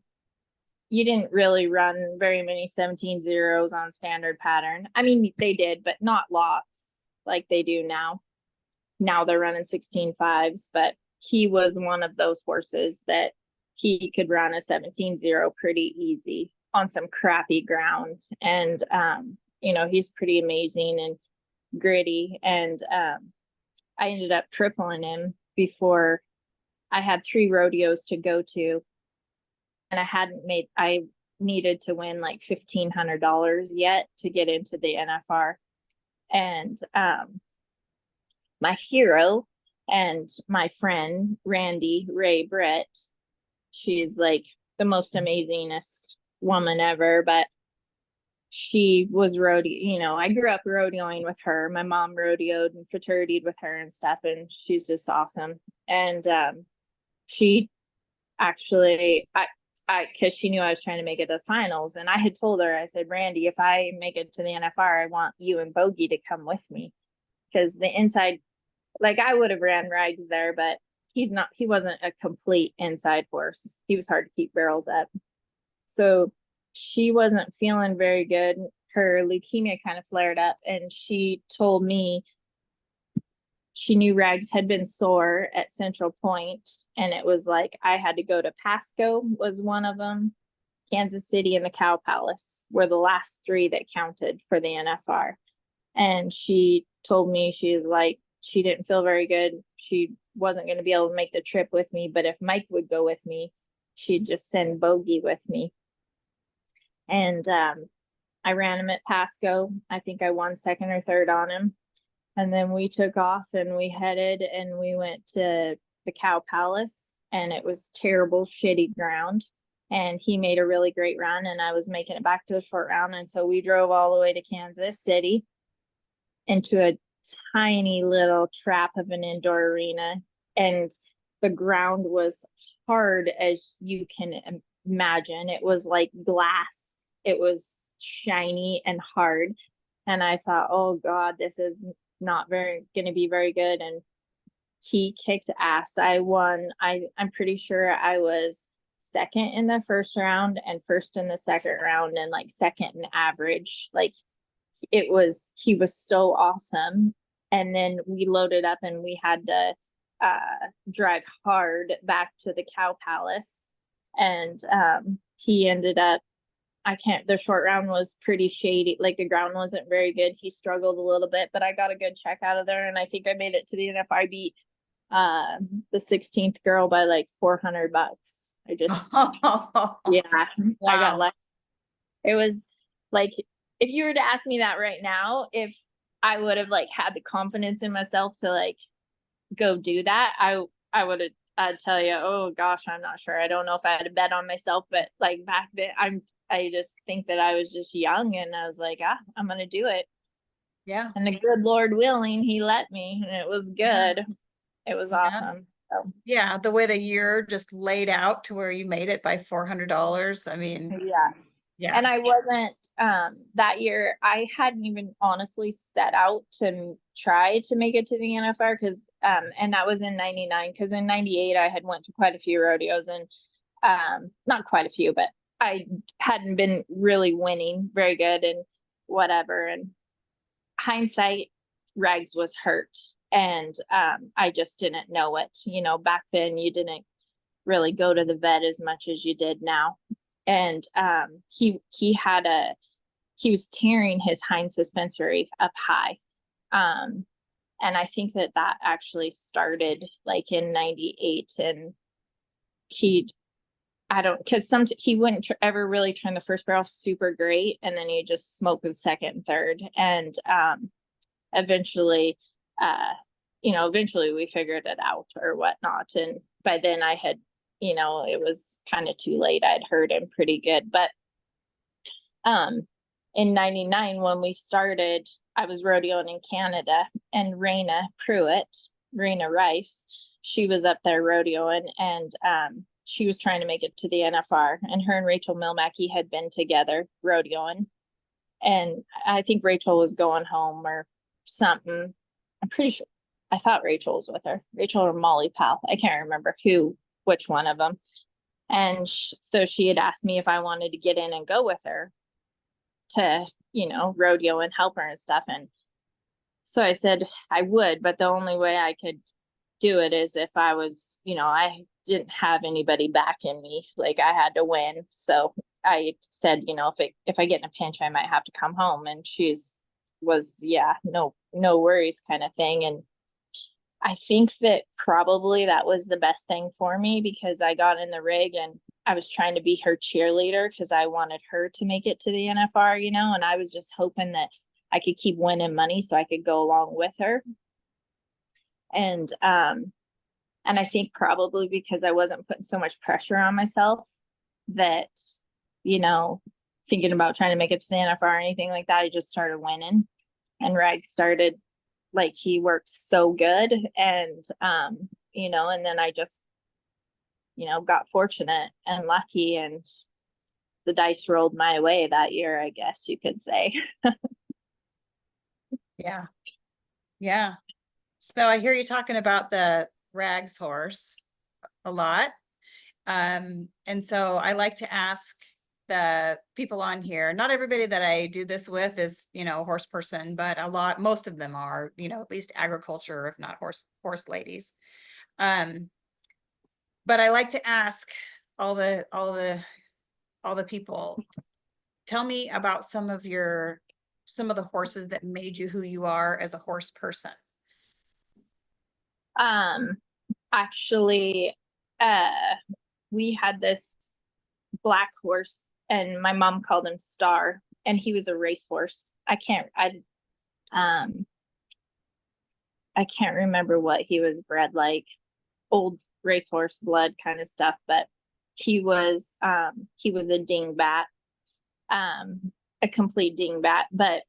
you didn't really run very many 17 zeros on standard pattern. I mean, they did, but not lots like they do now. Now they're running 16 fives, but he was one of those horses that he could run a 17-0 pretty easy on some crappy ground. And, he's pretty amazing and gritty. And I ended up tripling him before I had 3 rodeos to go to. And I needed to win like $1,500 yet to get into the NFR. And my hero and my friend, Randy Ray Brett, she's like the most amazingest woman ever. But she was I grew up rodeoing with her. My mom rodeoed and fraternityed with her and stuff, and she's just awesome. And she actually, because she knew I was trying to make it to finals, and I had told her, I said, Randy, if I make it to the NFR, I want you and Bogey to come with me, because the inside, like, I would have ran rags there, but he wasn't a complete inside horse. He was hard to keep barrels up. So she wasn't feeling very good. Her leukemia kind of flared up, and she told me she knew rags had been sore at Central Point, and it was like I had to go to Pasco was one of them. Kansas City and the Cow Palace were the last three that counted for the NFR. And she told me, she was like, she didn't feel very good. She wasn't going to be able to make the trip with me, but if Mike would go with me, she'd just send Bogey with me. And I ran him at Pasco. I think I won second or third on him. And then we took off and we headed and we went to the Cow Palace, and it was terrible, shitty ground. And he made a really great run, and I was making it back to a short round. And so we drove all the way to Kansas City into a tiny little trap of an indoor arena. And the ground was hard as you can imagine. It was like glass. It was shiny and hard. And I thought, oh God, this is not going to be very good. And he kicked ass. I won. I'm pretty sure I was second in the first round and first in the second round, and like second in average. Like, he was so awesome. And then we loaded up and we had to drive hard back to the Cow Palace. And he ended up, the short round was pretty shady. Like, the ground wasn't very good. He struggled a little bit, but I got a good check out of there. And I think I made it to the NFR. I beat the 16th girl by like $400. I just, yeah, Wow. I got lucky. It was like, if you were to ask me that right now, if I would have like had the confidence in myself to like go do that, I would have, I'd tell you, oh gosh, I'm not sure. I don't know if I had a bet on myself, but like back then, I just think that I was just young, and I was like, I'm gonna do it. Yeah. And the good Lord willing, he let me, and it was good. Yeah. It was Yeah. awesome. So, Yeah. The way the year just laid out to where you made it by $400. I mean, yeah. yeah. And I wasn't, that year, I hadn't even honestly set out to try to make it to the NFR, because, and that was in 99, because in 98, I had went to quite a few rodeos, and, not quite a few, but I hadn't been really winning very good and whatever. And hindsight, rags was hurt. And, I just didn't know it. Back then you didn't really go to the vet as much as you did now. And he was tearing his hind suspensory up high. And I think that actually started like in 98. And he wouldn't ever really turn the first barrel super great, and then he just smoked the second and third. And eventually eventually we figured it out or whatnot. And by then I had, it was kind of too late. I'd hurt him pretty good. But in 99, when we started, I was rodeoing in Canada, and Raina Rice, she was up there rodeoing, and she was trying to make it to the NFR, and her and Rachel Milmackey had been together rodeoing. And I think Rachel was going home or something. I'm pretty sure. I thought Rachel was with her. Rachel or Molly Powell. I can't remember which one of them. And so she had asked me if I wanted to get in and go with her to, rodeo and help her and stuff. And so I said I would, but the only way I could do it is if I was, I didn't have anybody backing me. Like, I had to win. So I said, if I get in a pinch, I might have to come home. And yeah, no worries kind of thing. And I think that probably that was the best thing for me, because I got in the rig and I was trying to be her cheerleader, because I wanted her to make it to the NFR, and I was just hoping that I could keep winning money so I could go along with her. And I think probably because I wasn't putting so much pressure on myself, that, thinking about trying to make it to the NFL or anything like that. He just started winning, and Rag started, like, he worked so good, and and then I just got fortunate and lucky, and the dice rolled my way that year, I guess you could say. Yeah. Yeah. So I hear you talking about the Rags horse a lot. And so I like to ask the people on here, not everybody that I do this with is, a horse person, but most of them are, at least agriculture, if not horse ladies. But I like to ask all the people, tell me about some of the horses that made you who you are as a horse person. Um, Actually, we had this black horse, and my mom called him Star, and he was a racehorse. Um, I can't remember what he was bred like, old racehorse blood kind of stuff, but he was a dingbat, a complete dingbat, but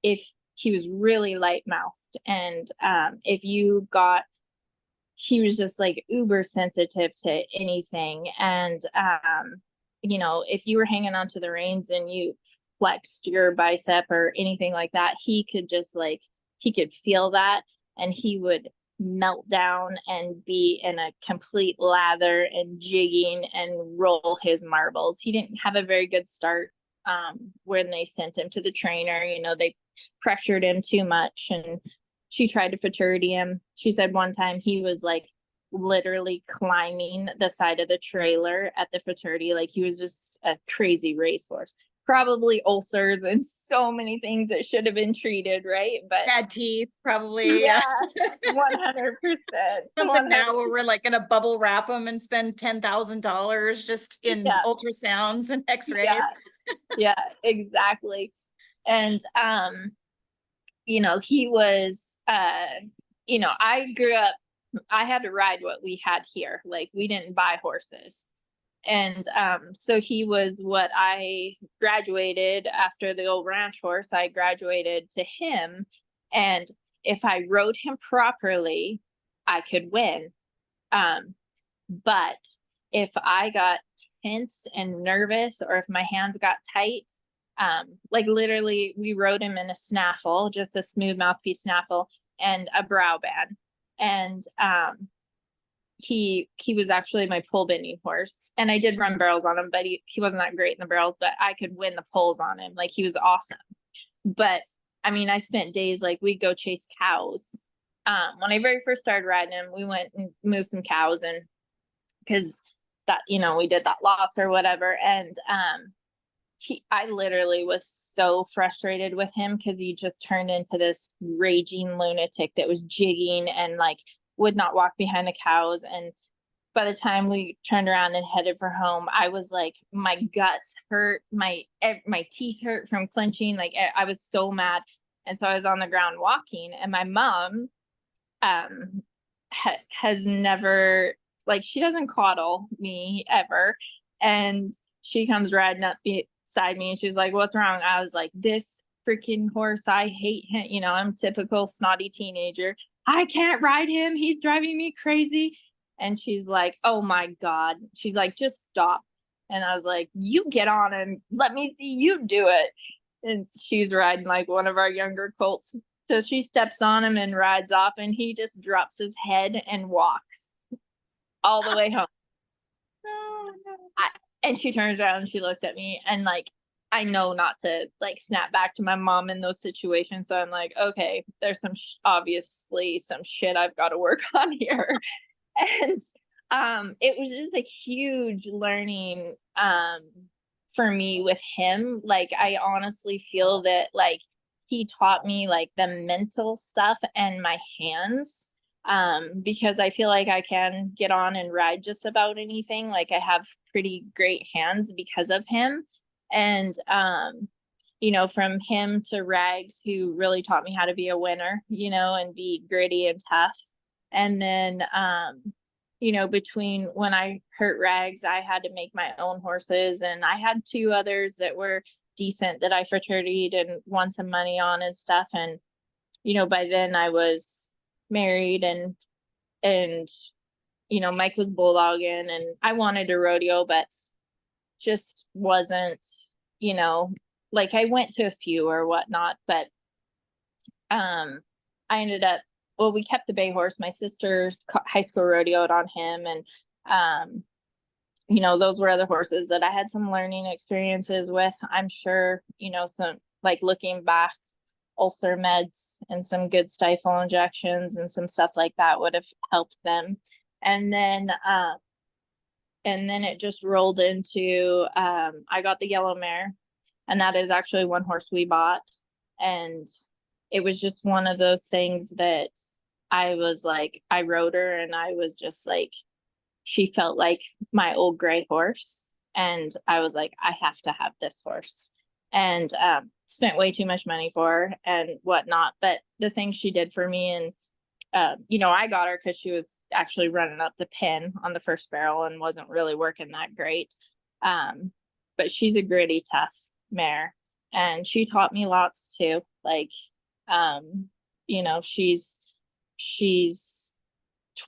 if he was really light mouthed, and if you got he was just like uber sensitive to anything. And if you were hanging onto the reins and you flexed your bicep or anything like that, he could feel that, and he would melt down and be in a complete lather and jigging and roll his marbles. He didn't have a very good start when they sent him to the trainer. They pressured him too much, and she tried to futurity him. She said one time he was like literally climbing the side of the trailer at the futurity. Like, he was just a crazy racehorse. Probably ulcers and so many things that should have been treated, right? But Bad teeth, probably. yeah, 100%. Something now where we're like gonna bubble wrap them and spend $10,000 just in ultrasounds and x-rays. Yeah, exactly. And he was I grew up, I had to ride what we had here. Like, we didn't buy horses. And so he was what I graduated after the old ranch horse. I graduated to him, and if I rode him properly, I could win. But if I got tense and nervous, or if my hands got tight, like literally we rode him in a snaffle, just a smooth mouthpiece snaffle, and a brow band. And he was actually my pole bending horse, and I did run barrels on him, but he wasn't that great in the barrels, but I could win the poles on him. Like, he was awesome. But I mean, I spent days, like, we'd go chase cows. When I very first started riding him, we went and moved some cows, and because that, we did that lots or whatever. And I literally was so frustrated with him, because he just turned into this raging lunatic that was jigging and like would not walk behind the cows. And by the time we turned around and headed for home, I was like, my guts hurt, my teeth hurt from clenching. Like, I was so mad. And so I was on the ground walking, and my mom has never, like, she doesn't coddle me ever. And she comes riding up beside me, and she's like, "What's wrong?" I was like, "This freaking horse, I hate him." I'm typical snotty teenager. "I can't ride him. He's driving me crazy." And she's like, "Oh my God." She's like, "Just stop." And I was like, "You get on him. Let me see you do it." And she's riding like one of our younger colts. So she steps on him and rides off, and he just drops his head and walks all the way home. And she turns around and she looks at me, and like, I know not to like snap back to my mom in those situations. So I'm like, okay, there's obviously some shit I've got to work on here. And it was just a huge learning for me with him. Like, I honestly feel that like he taught me like the mental stuff and my hands, because I feel like I can get on and ride just about anything. Like, I have pretty great hands because of him. And from him to Rags, who really taught me how to be a winner, and be gritty and tough. And then between when I hurt Rags, I had to make my own horses, and I had two others that were decent that I fraternityed and won some money on and stuff. And, by then I was married, and, Mike was bulldogging, and I wanted to rodeo, but just wasn't, like I went to a few or whatnot, but I ended up, well, we kept the bay horse. My sister high school rodeoed on him, and those were other horses that I had some learning experiences with. I'm sure, some, like, looking back, ulcer meds and some good stifle injections and some stuff like that would have helped them. And then it just rolled into, I got the yellow mare, and that is actually one horse we bought. And it was just one of those things that I was like, I rode her and I was just like, she felt like my old gray horse. And I was like, I have to have this horse. And spent way too much money for her and whatnot. But the thing she did for me, and I got her because she was actually running up the pin on the first barrel and wasn't really working that great. But she's a gritty, tough mare, and she taught me lots too. Like, she's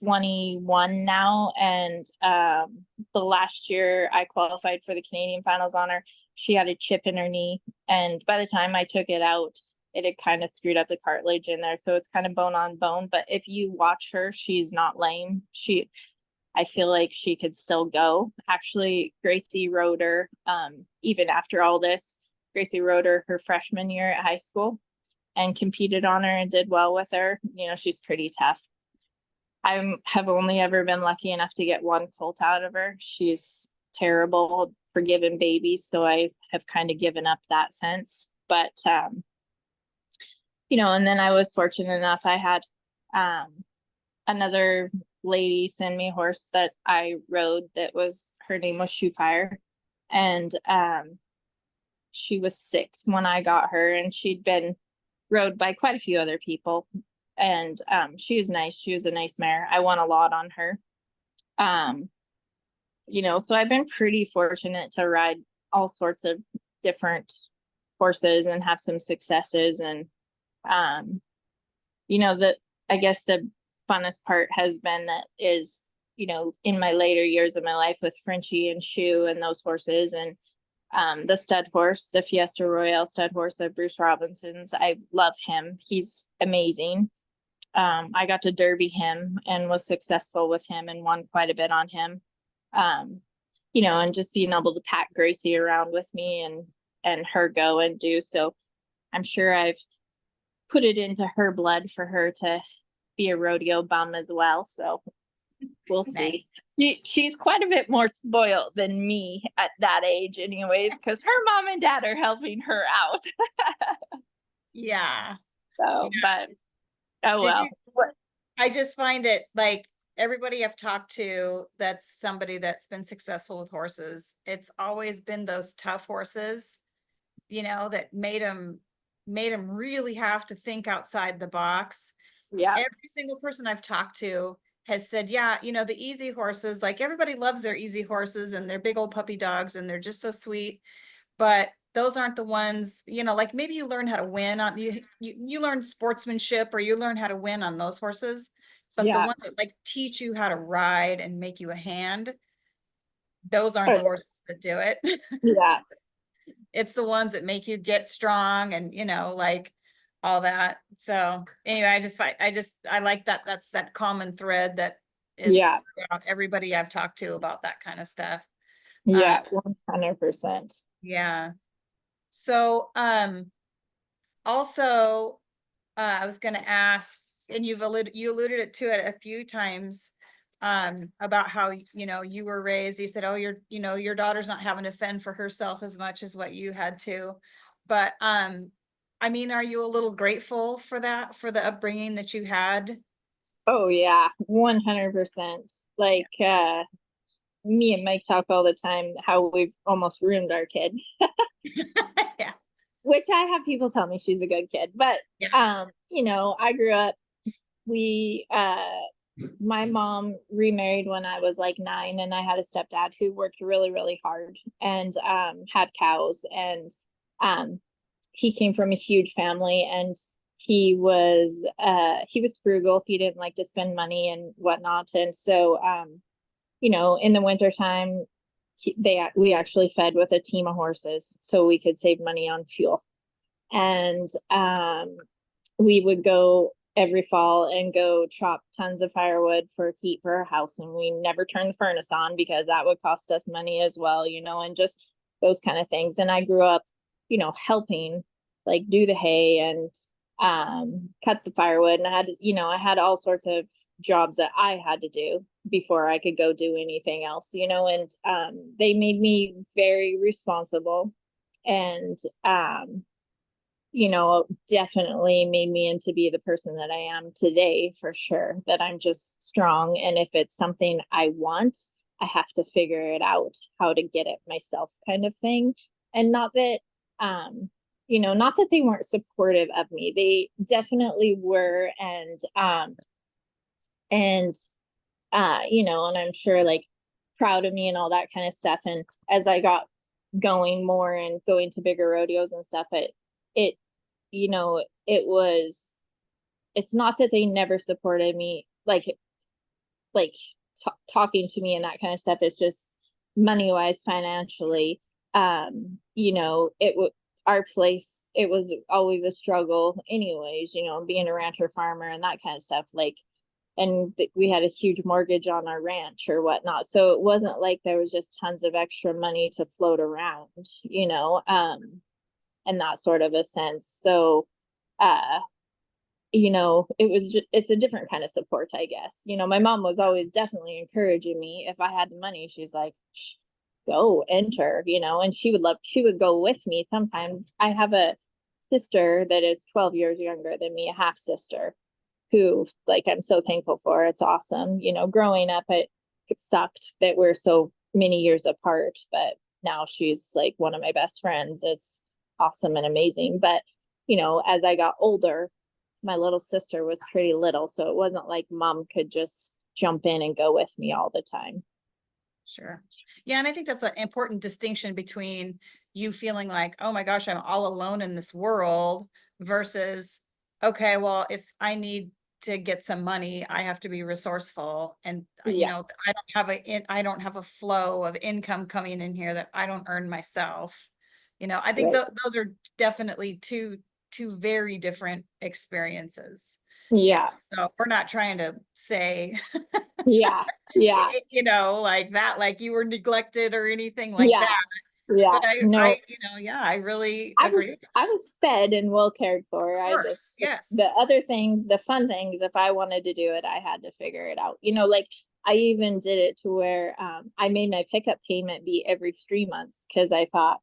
21 now, and the last year I qualified for the Canadian finals on her, she had a chip in her knee, and by the time I took it out, it had kind of screwed up the cartilage in there, so it's kind of bone on bone. But if you watch her, she's not lame. I feel like she could still go. Actually, Gracie rode her, even after all this. Gracie rode her freshman year at high school and competed on her and did well with her. She's pretty tough. I have only ever been lucky enough to get one colt out of her. She's terrible for giving babies, so I have kind of given up that sense. But and then I was fortunate enough, I had another lady send me a horse that I rode her name was Shoefire. And she was 6 when I got her, and she'd been rode by quite a few other people. And she was nice. She was a nice mare. I won a lot on her. So I've been pretty fortunate to ride all sorts of different horses and have some successes. And that, I guess the funnest part has been that is, in my later years of my life with Frenchie and Shoe and those horses, and the stud horse, the Fiesta Royale stud horse of Bruce Robinson's. I love him. He's amazing. I got to derby him and was successful with him and won quite a bit on him. And just being able to pack Gracie around with me and her go and do. So I'm sure I've put it into her blood for her to be a rodeo bum as well. So we'll see. Nice. She's quite a bit more spoiled than me at that age anyways, because her mom and dad are helping her out. Yeah. So, yeah. But oh well. I just find it like everybody I've talked to that's somebody that's been successful with horses, it's always been those tough horses, that made them really have to think outside the box. Yeah. Every single person I've talked to has said, yeah, the easy horses, like everybody loves their easy horses and their big old puppy dogs, and they're just so sweet. But those aren't the ones, like maybe you learn how to win on you learn sportsmanship, or you learn how to win on those horses. But the ones that like teach you how to ride and make you a hand, those aren't the horses that do it. Yeah. It's the ones that make you get strong and, like all that. So anyway, I like that. That's that common thread that is throughout everybody I've talked to about that kind of stuff. Yeah, 100%. Yeah. So, also, I was going to ask, and you alluded to it a few times, about how, you were raised, you said, oh, your daughter's not having to fend for herself as much as what you had to. But, I mean, are you a little grateful for that, for the upbringing that you had? Oh yeah, 100%. Like, me and Mike talk all the time how we've almost ruined our kid. Yeah. Which I have people tell me she's a good kid, but yes. I grew up, we my mom remarried when I was like 9, and I had a stepdad who worked really, really hard and had cows, and um he came from a huge family, and he was frugal. He didn't like to spend money and whatnot. And so in the wintertime, we actually fed with a team of horses so we could save money on fuel. And we would go every fall and go chop tons of firewood for heat for our house. And we never turned the furnace on because that would cost us money as well, and just those kind of things. And I grew up, helping like do the hay and cut the firewood. And I had all sorts of jobs that I had to do before I could go do anything else, and they made me very responsible. And definitely made me into be the person that I am today, for sure, that I'm just strong. And if it's something I want, I have to figure it out how to get it myself, kind of thing. And not that they weren't supportive of me. They definitely were. And I'm sure like proud of me and all that kind of stuff. And as I got going more and going to bigger rodeos and stuff, it it's not that they never supported me, like talking to me and that kind of stuff. It's just money wise, financially, our place, it was always a struggle anyways, being a rancher farmer and that kind of stuff. And we had a huge mortgage on our ranch or whatnot. So it wasn't like there was just tons of extra money to float around, and that sort of a sense. So, it's a different kind of support, I guess. My mom was always definitely encouraging me. If I had the money, she's like, go enter, and she would go with me. Sometimes I have a sister that is 12 years younger than me, a half sister, who like I'm so thankful for. It's awesome. Growing up, it sucked that we're so many years apart, but now she's like one of my best friends. It's awesome and amazing. But as I got older, my little sister was pretty little, so it wasn't like mom could just jump in and go with me all the time. Sure. Yeah, and I think that's an important distinction between you feeling like, oh my gosh, I'm all alone in this world versus, okay, well, if I need to get some money, I have to be resourceful. And Yeah, I don't have a flow of income coming in here that I don't earn myself. I think right. those are definitely two very different experiences. Yeah, So we're not trying to say yeah, yeah, like that, like you were neglected or anything like yeah, that. But yeah. No, yeah, I really I was agree. Of I was fed and well cared for. I just course, yes. the other things, the fun things, if I wanted to do it, I had to figure it out. Like I even did it to where I made my pickup payment be every 3 months, because I thought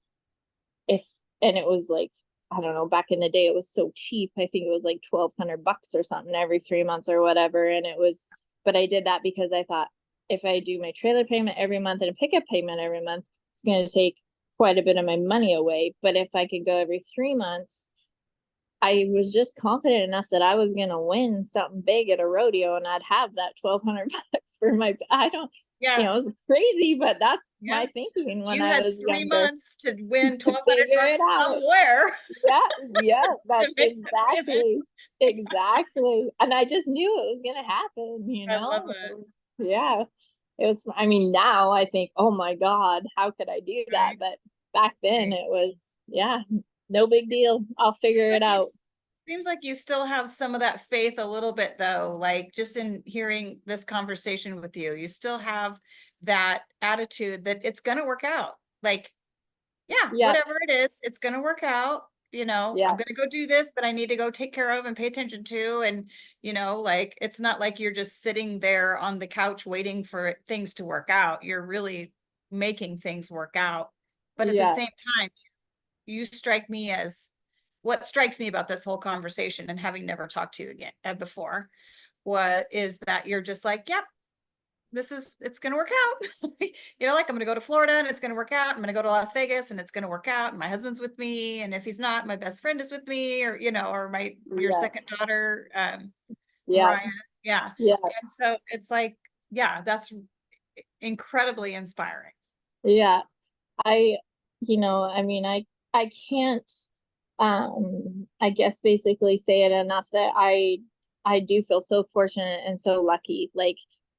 if and it was like, I don't know, back in the day it was so cheap. I think it was like $1,200 or something every 3 months or whatever. And it was, but I did that because I thought if I do my trailer payment every month and a pickup payment every month, it's going to take quite a bit of my money away. But if I could go every 3 months, I was just confident enough that I was gonna win something big at a rodeo, and I'd have that $1,200 for my. I don't, Yeah, it was crazy, but that's yeah. my thinking when You I had was three younger, months to win to 1,200 figure it bucks out. somewhere Yeah, yeah, to that's make the payment. exactly. And I just knew it was gonna happen. I love it. Yeah, it was. I mean, now I think, oh my God, how could I do that? Right, But back then, right. it was, yeah, no big deal. I'll Seems figure it like out. seems like you still have some of that faith a little bit though, like just in hearing this conversation with you still have that attitude that it's going to work out. Like, yeah, Yeah, whatever it is, it's going to work out. I'm yeah, going to go do this that I need to go take care of and pay attention to. And, like, it's not like you're just sitting there on the couch waiting for things to work out. You're really making things work out. But at the yeah, same time, you strike me as what strikes me about this whole conversation and having never talked to you again before, what is that you're just like, yep, it's going to work out. Like I'm going to go to Florida and it's going to work out. I'm going to go to Las Vegas and it's going to work out. And my husband's with me. And if he's not, my best friend is with me, or, or your yeah, second daughter, yeah. Mariah. Yeah. Yeah. And so it's like, yeah, that's incredibly inspiring. Yeah. I, I mean, I can't, I guess basically say it enough that I do feel so fortunate and so lucky. Like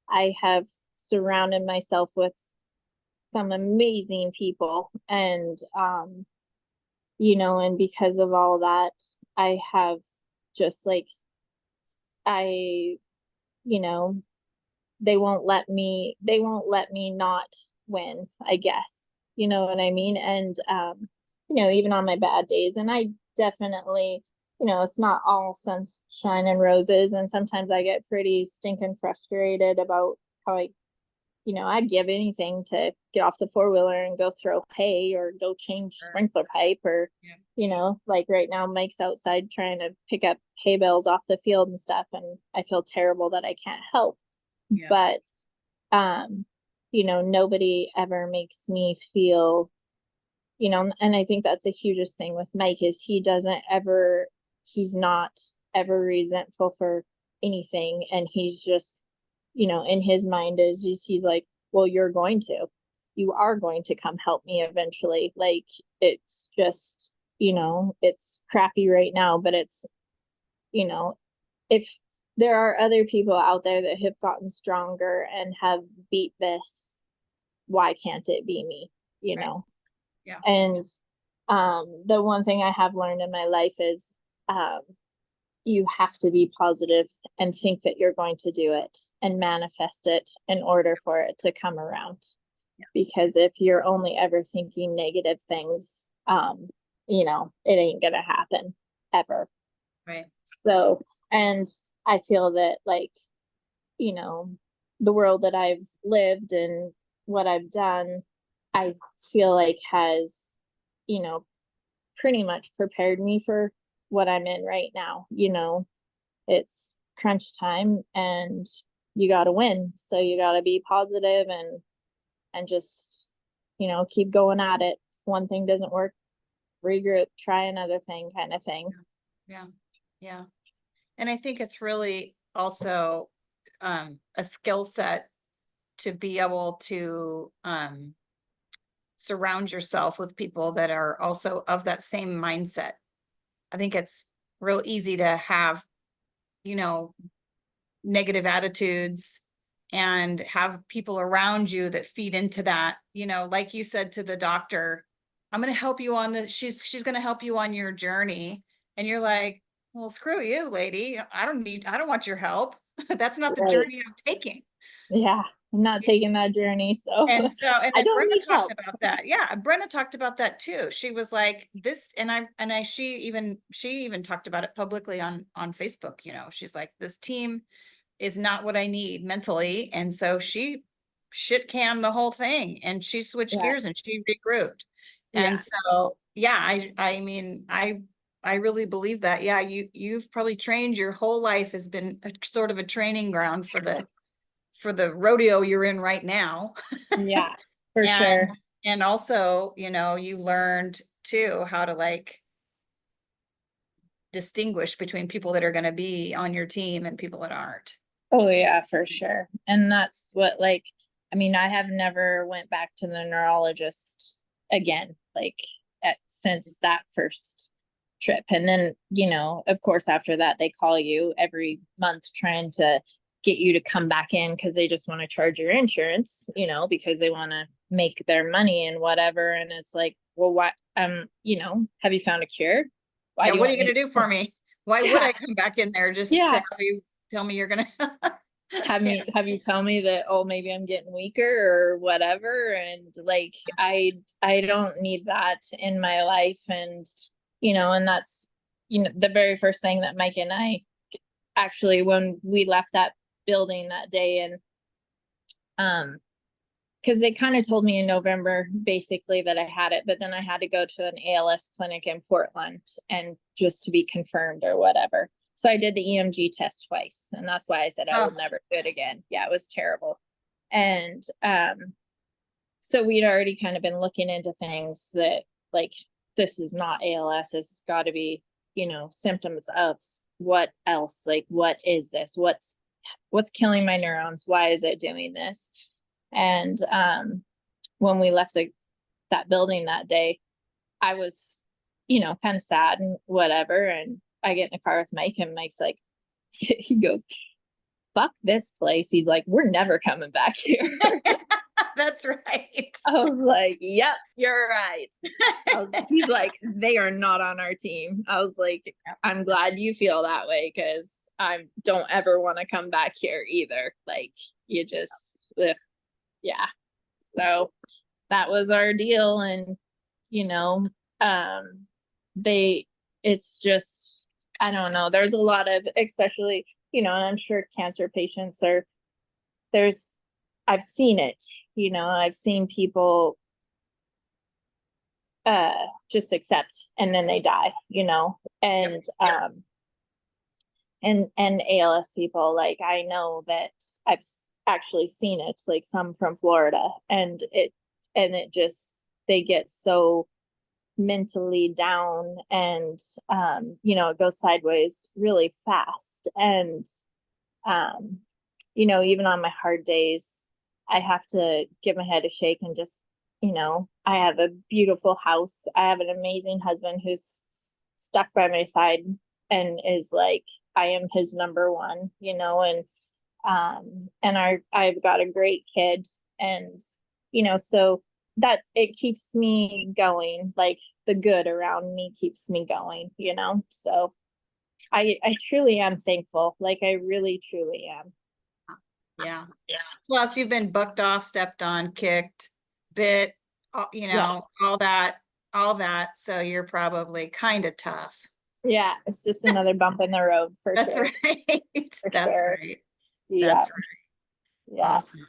I have surrounded myself with some amazing people, and and because of all that, I have just like, I, you know, they won't let me not win, I guess. You know what I mean? And even on my bad days, and I definitely, it's not all sunshine and roses, and sometimes I get pretty stinking frustrated about how I'd give anything to get off the four-wheeler and go throw hay or go change Sure. sprinkler pipe, or Yeah. like right now Mike's outside trying to pick up hay bales off the field and stuff, and I feel terrible that I can't help. Yeah. But nobody ever makes me feel, and I think that's the hugest thing with Mike is he's not ever resentful for anything, and he's just, in his mind is just, he's like, well, you are going to come help me eventually. Like it's just, it's crappy right now, but it's, you know, if there are other people out there that have gotten stronger and have beat this, why can't it be me? You Right. know? Yeah. And the one thing I have learned in my life is you have to be positive and think that you're going to do it and manifest it in order for it to come around. Yeah. Because if you're only ever thinking negative things, it ain't gonna happen ever. Right. So, and I feel that, like, you know, the world that I've lived and what I've done, I feel like has, you know, pretty much prepared me for what I'm in right now. It's crunch time and you got to win. So you got to be positive and just, keep going at it. If one thing doesn't work, regroup, try another thing, kind of thing. Yeah. Yeah. And I think it's really also a skill set to be able to surround yourself with people that are also of that same mindset. I think it's real easy to have, you know, negative attitudes and have people around you that feed into that. Like you said to the doctor, I'm going to help you on she's going to help you on your journey. And you're like, well, screw you, lady. I don't want your help. That's not the Right. journey I'm taking. Yeah. I'm not taking that journey. So And so, and I then don't Brenna need talked help. about that. Yeah, Brenna talked about that too. She was like this, she even talked about it publicly on Facebook. She's like, this team is not what I need mentally. And so she shit canned the whole thing and she switched Yeah. gears and she regrouped. And Yeah. so, yeah, I mean, I really believe that. Yeah, you've probably trained your whole life has been a sort of a training ground for the rodeo you're in right now. Yeah. For And sure. and also, you learned too how to like distinguish between people that are going to be on your team and people that aren't. Oh yeah, for sure. And that's what, like, I mean, I have never went back to the neurologist again, like since that first trip. And then, of course, after that, they call you every month trying to get you to come back in because they just want to charge your insurance, because they want to make their money and whatever. And it's like, well, what, have you found a cure? Why Yeah, do you what are want you me going to do for me? Why would Yeah. I come back in there just to Yeah. have you tell me you're going to Have you tell me that, oh, maybe I'm getting weaker or whatever, and like I don't need that in my life. And and that's the very first thing that Mike and I actually, when we left that building that day, and because they kind of told me in November basically that I had it, but then I had to go to an ALS clinic in Portland and just to be confirmed or whatever. So I did the EMG test twice, and that's why I said I will Oh, never do it again. Yeah, it was terrible. And so we'd already kind of been looking into things that, like, this is not ALS. This has got to be, symptoms of what else? Like, what is this? What's what's killing my neurons? Why is it doing this? And when we left that building that day, I was, kind of sad and whatever. And I get in the car with Mike, and Mike's like, he goes, fuck this place. He's like, we're never coming back here. That's right. I was like, yep, you're right. He's like, they are not on our team. I was like, I'm glad you feel that way, because I don't ever want to come back here either. Like, you just, ugh, yeah. So that was our deal. And, you know, um, it's just, I don't know. There's a lot of, especially, and I'm sure cancer patients I've seen it, I've seen people just accept and then they die, and and ALS people, like, I know that I've actually seen it, like some from Florida, and it just, they get so mentally down, and it goes sideways really fast. And even on my hard days, I have to give my head a shake and just, I have a beautiful house. I have an amazing husband who's stuck by my side and is like, I am his number one, and I've got a great kid, and, so that it keeps me going, like the good around me keeps me going, so I truly am thankful. Like, I really, truly am. Yeah. Plus, you've been bucked off, stepped on, kicked, bit, Yeah. all that. So you're probably kind of tough. Yeah. It's just another bump in the road for That's sure. right. For That's sure. right. Yeah. That's right. Yeah. Awesome.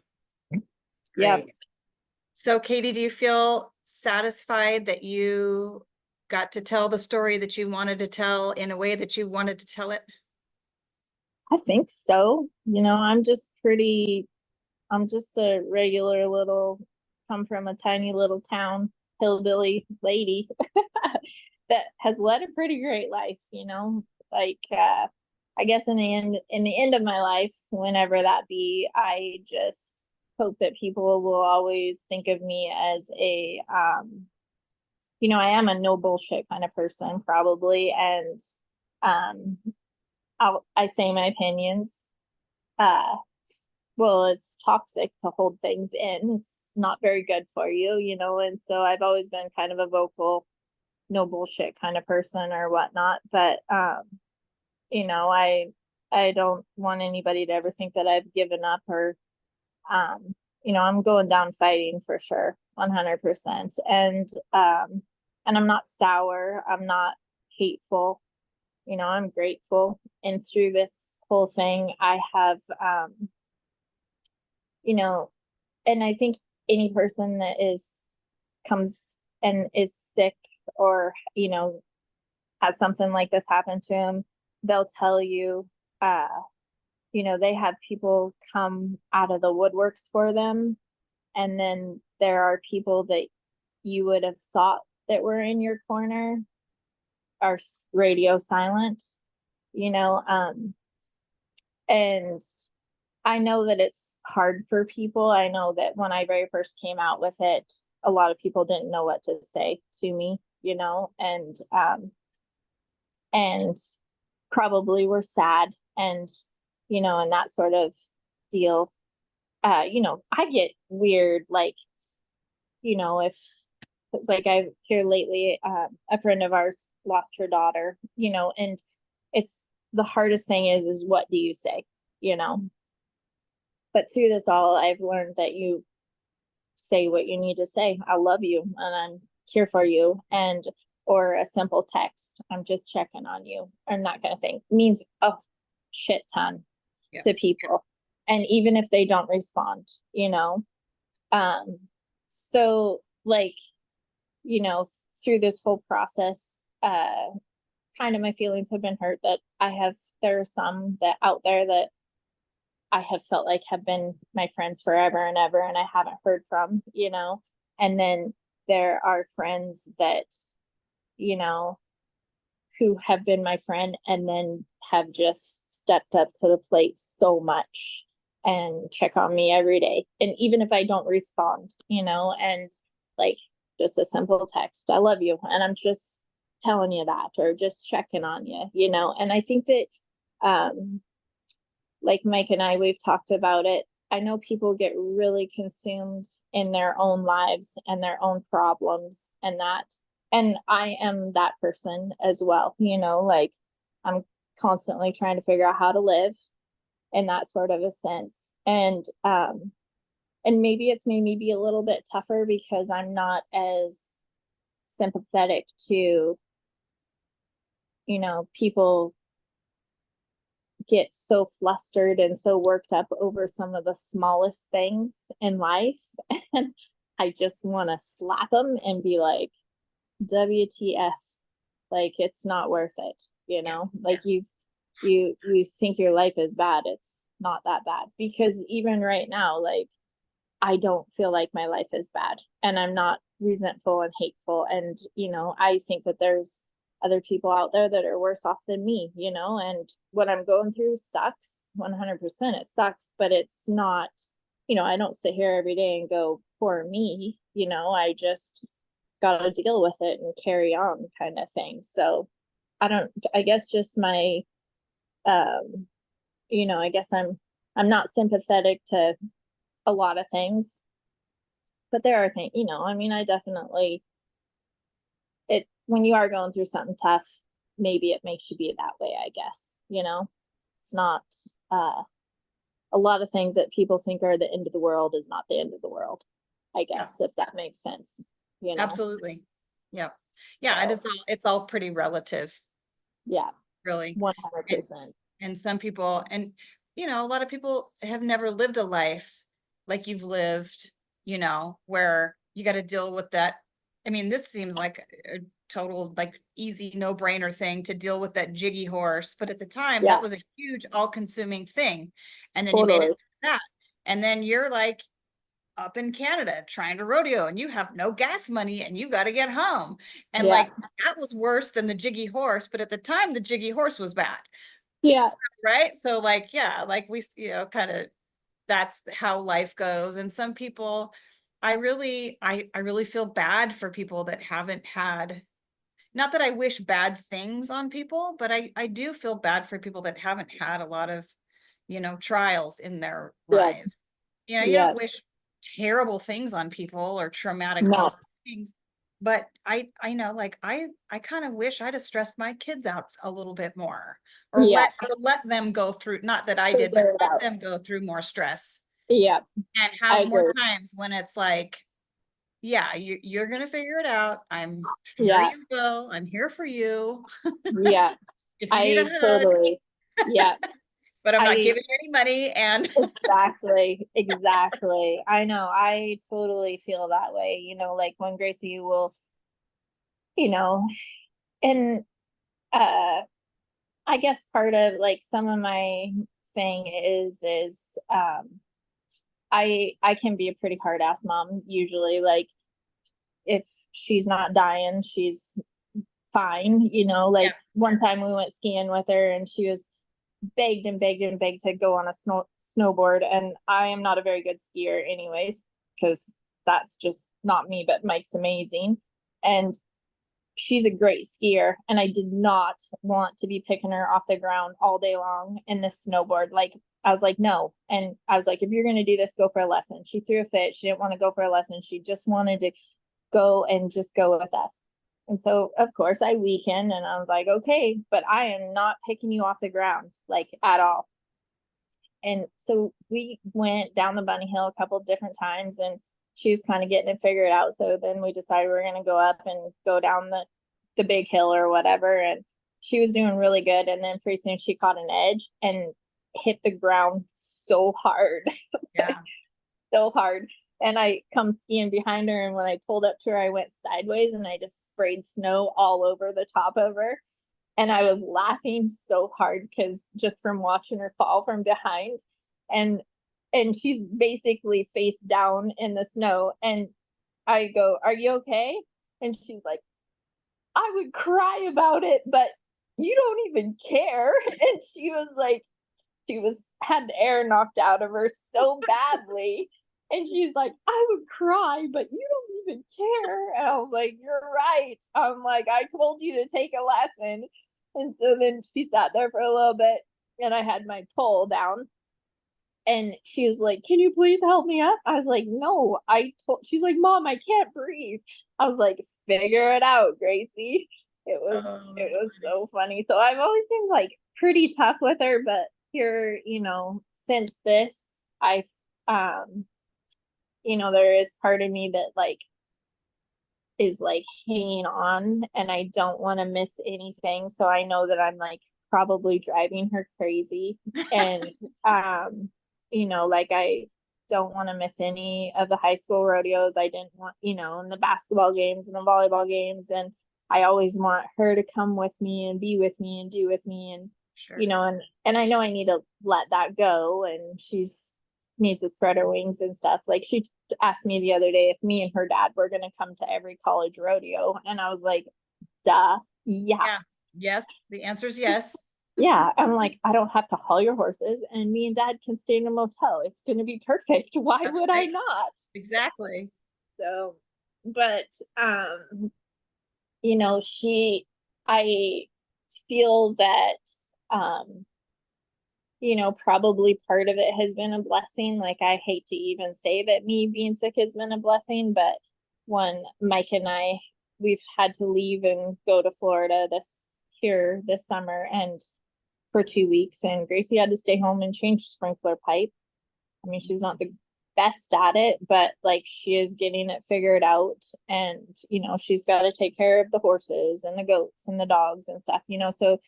Yeah. Great. So, Katie, do you feel satisfied that you got to tell the story that you wanted to tell in a way that you wanted to tell it? I think so. I'm just a regular little, come from a tiny little town, hillbilly lady that has led a pretty great life, like, I guess in the end of my life, whenever that be, I just hope that people will always think of me as I am a no bullshit kind of person, probably. And, um, I say my opinions. Uh, well, it's toxic to hold things in. It's not very good for you, and so I've always been kind of a vocal, no bullshit kind of person or whatnot. But I don't want anybody to ever think that I've given up, or I'm going down fighting for sure, 100%. And I'm not sour, I'm not hateful, I'm grateful. And through this whole thing, I have you know, and I think any person that comes and is sick, or, has something like this happen to them, they'll tell you, they have people come out of the woodworks for them. And then there are people that you would have thought that were in your corner are radio silent, and I know that it's hard for people. I know that when I very first came out with it, a lot of people didn't know what to say to me, and probably were sad, and, and that sort of deal. I get weird, like, if, like, I hear lately, a friend of ours lost her daughter, and it's, the hardest thing is what do you say, but through this all, I've learned that you say what you need to say. I love you and I'm here for you. And, or a simple text, I'm just checking on you, and that kind of thing means a shit ton to people. And even if they don't respond, so, like, through this whole process, kind of my feelings have been hurt that there are some that out there that I have felt like have been my friends forever and ever, and I haven't heard from, and then there are friends that, who have been my friend and then have just stepped up to the plate so much and check on me every day. And even if I don't respond, and like just a simple text, I love you. And I'm just telling you that, or just checking on you, and I think that, like Mike and I, we've talked about it. I know people get really consumed in their own lives and their own problems and that. And I am that person as well, like I'm constantly trying to figure out how to live in that sort of a sense. And maybe it's made me be a little bit tougher because I'm not as sympathetic to, people get so flustered and so worked up over some of the smallest things in life. And I just want to slap them and be like, WTF, like it's not worth it, like you think your life is bad. It's not that bad, because even right now, like I don't feel like my life is bad, and I'm not resentful and hateful. And, I think that there's other people out there that are worse off than me, and what I'm going through sucks 100%. It sucks, but it's not, I don't sit here every day and go, poor me, I just got to deal with it and carry on kind of thing. So I guess just my, I guess I'm not sympathetic to a lot of things, but there are things, I definitely, when you are going through something tough, maybe it makes you be that way, I guess, it's not, a lot of things that people think are the end of the world is not the end of the world, I guess, if that makes sense, Absolutely. Yeah. Yeah. So, It's all pretty relative, yeah, really. 100%. And some people, and a lot of people have never lived a life like you've lived, where you got to deal with that. I mean, this seems like a total, like, easy, no-brainer thing to deal with that jiggy horse. But at the time, Yeah, that was a huge, all-consuming thing. And then you made it totally. that. And then you're like up in Canada trying to rodeo, and you have no gas money and you got to get home. And Yeah, like that was worse than the jiggy horse. But at the time, the jiggy horse was bad. yeah, Right. So like, yeah, like we, kind of, that's how life goes. And some people, I really feel bad for people that haven't had, not that I wish bad things on people, but I do feel bad for people that haven't had a lot of, trials in their yeah, lives. You yeah. don't wish terrible things on people or traumatic, No, awful things. But I know, like, I kind of wish I'd have stressed my kids out a little bit more, or yeah, let them go through, not that I did, but figure it let out. them go through more stress Yeah, and I have more agree. times when it's like, yeah, you're gonna figure it out. I'm sure Yeah, you will. I'm here for you yeah, if you need a I hug, totally, yeah, but I'm not I giving you any money. And exactly, exactly. I know, I totally feel that way, like when Gracie will, you know, and I guess part of like some of my thing is I can be a pretty hard ass mom usually. Like if she's not dying, she's fine, like yeah, one time we went skiing with her and she was begged and begged and begged to go on a snowboard, and I am not a very good skier anyways, because that's just not me, but Mike's amazing and she's a great skier, and I did not want to be picking her off the ground all day long in this snowboard. Like I was like, no. And I was like, if you're gonna do this, go for a lesson. She threw a fit. She didn't want to go for a lesson. She just wanted to go and just go with us. And so of course I weakened and I was like, okay, but I am not picking you off the ground like at all. And so we went down the bunny hill a couple of different times and she was kind of getting it figured out. So then we decided we are going to go up and go down the big hill or whatever. And she was doing really good. And then pretty soon she caught an edge and hit the ground so hard, yeah, so hard. And I come skiing behind her. And when I pulled up to her, I went sideways and I just sprayed snow all over the top of her. And I was laughing so hard because just from watching her fall from behind. And she's basically face down in the snow. And I go, are you okay? And she's like, I would cry about it, but you don't even care. And she was like, had the air knocked out of her so badly. And she's like, I would cry, but you don't even care. And I was like, you're right. I'm like, I told you to take a lesson. And so then she sat there for a little bit and I had my pole down. And she was like, can you please help me up? I was like, no, she's like, Mom, I can't breathe. I was like, figure it out, Gracie. It That's was funny. so funny. So I've always been like pretty tough with her, but here, since this, um, there is part of me that like is like hanging on and I don't want to miss anything. So I know that I'm like probably driving her crazy. And like I don't want to miss any of the high school rodeos. I didn't want, in the basketball games and the volleyball games. And I always want her to come with me and be with me and do with me. And, Sure. and I know I need to let that go. And she's needs to spread her wings and stuff. Like she asked me the other day if me and her dad were going to come to every college rodeo. And I was like, duh. Yeah. Yeah. Yes. The answer is yes. Yeah. I'm like, I don't have to haul your horses and me and dad can stay in a motel. It's going to be perfect. Why That's would I right. not? Exactly. So, but, I feel that, um, probably part of it has been a blessing. Like, I hate to even say that me being sick has been a blessing, but when Mike and we've had to leave and go to Florida this summer and for 2 weeks, and Gracie had to stay home and change sprinkler pipe. I mean, she's not the best at it, but like she is getting it figured out. And, she's got to take care of the horses and the goats and the dogs and stuff, so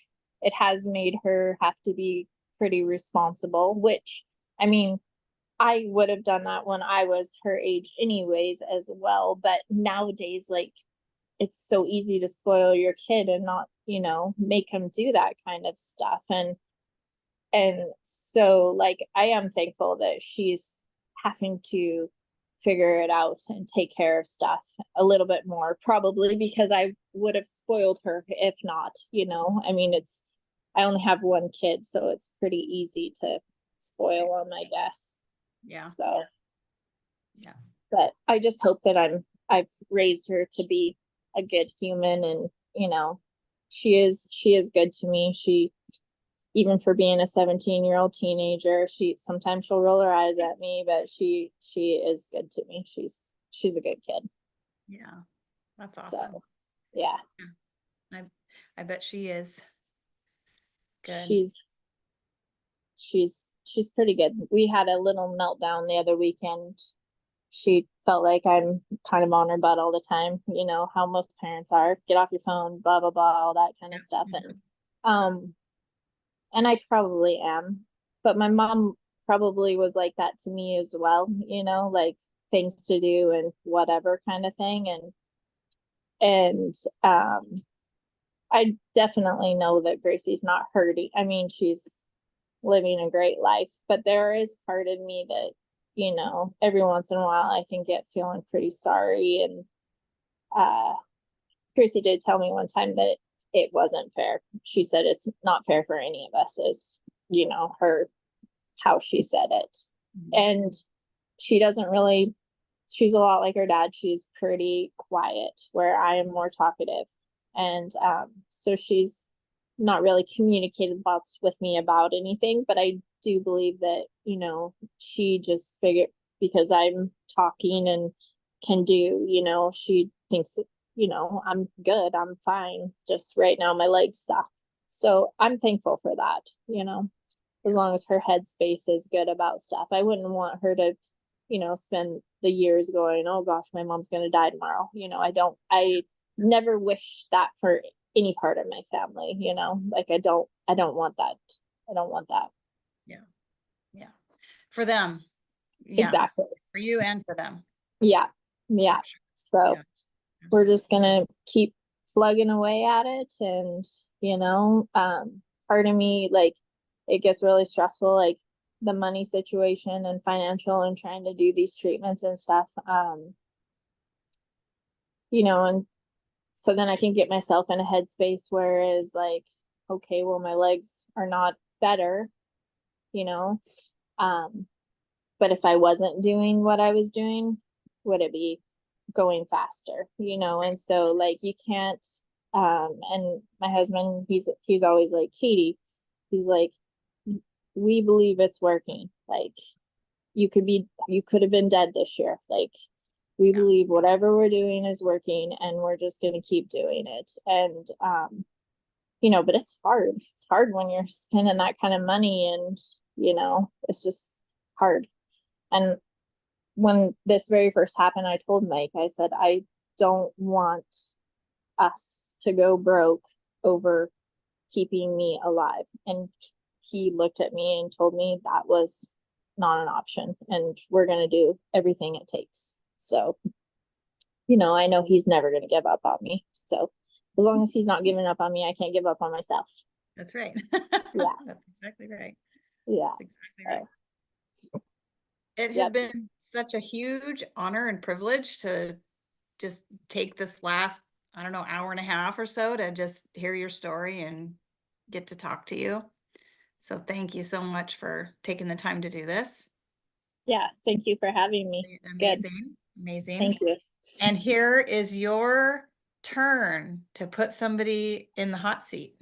it has made her have to be pretty responsible, which I mean, I would have done that when I was her age anyways as well. But nowadays, like it's so easy to spoil your kid and not, make him do that kind of stuff. And so like I am thankful that she's having to figure it out and take care of stuff a little bit more, probably because I would have spoiled her if not, I mean, I only have one kid, so it's pretty easy to spoil them, I guess. Yeah. So, Yeah. but I just hope that I've raised her to be a good human. And, she is good to me. She, even for being a 17-year-old teenager, she'll roll her eyes at me, but she is good to me. She's a good kid. Yeah. That's awesome. So yeah. I bet she is. Good. She's pretty good. We had a little meltdown the other weekend. She felt like I'm kind of on her butt all the time, how most parents are. Get off your phone, blah blah blah, all that kind of stuff. And I probably am, but my mom probably was like that to me as well, like things to do and whatever kind of thing. And I definitely know that Gracie's not hurting. I mean, she's living a great life, but there is part of me that, every once in a while I can get feeling pretty sorry. And Gracie did tell me one time that it wasn't fair. She said it's not fair for any of us, is, her, how she said it. And she doesn't really, she's a lot like her dad. She's pretty quiet, where I am more talkative. And so she's not really communicated lots with me about anything, but I do believe that, she just figured because I'm talking and can do, she thinks, I'm good, I'm fine. Just right now my legs suck. So I'm thankful for that, as long as her headspace is good about stuff. I wouldn't want her to, spend the years going, oh gosh, my mom's gonna die tomorrow. I never wish that for any part of my family, like I don't want that. I don't want that. Yeah. Yeah. For them. Yeah. Exactly. For you and for them. Yeah. Yeah. Sure. So Yeah. we're just gonna keep plugging away at it. And, part of me, like, it gets really stressful, like the money situation and financial and trying to do these treatments and stuff. And so then I can get myself in a headspace whereas like okay, well, my legs are not better, you know? Um, but if I wasn't doing what I was doing, would it be going faster, you know? And so like you can't, and my husband, he's always like, Katie, he's like, we believe it's working. Like you could have been dead this year. Like we Yeah. believe whatever we're doing is working and we're just gonna keep doing it. And you know, but it's hard. It's hard when you're spending that kind of money and, you know, it's just hard. And when this very first happened, I told Mike, I said, I don't want us to go broke over keeping me alive. And he looked at me and told me that was not an option and we're going to do everything it takes. So, you know, I know he's never going to give up on me. So, as long as he's not giving up on me, I can't give up on myself. That's right. Yeah. That's exactly right. Yeah. That's exactly right. So, It has yep. been such a huge honor and privilege to just take this last, I don't know, hour and a half or so to just hear your story and get to talk to you. So thank you so much for taking the time to do this. Yeah. Thank you for having me. It's good. Amazing, amazing. Thank you. And here is your turn to put somebody in the hot seat.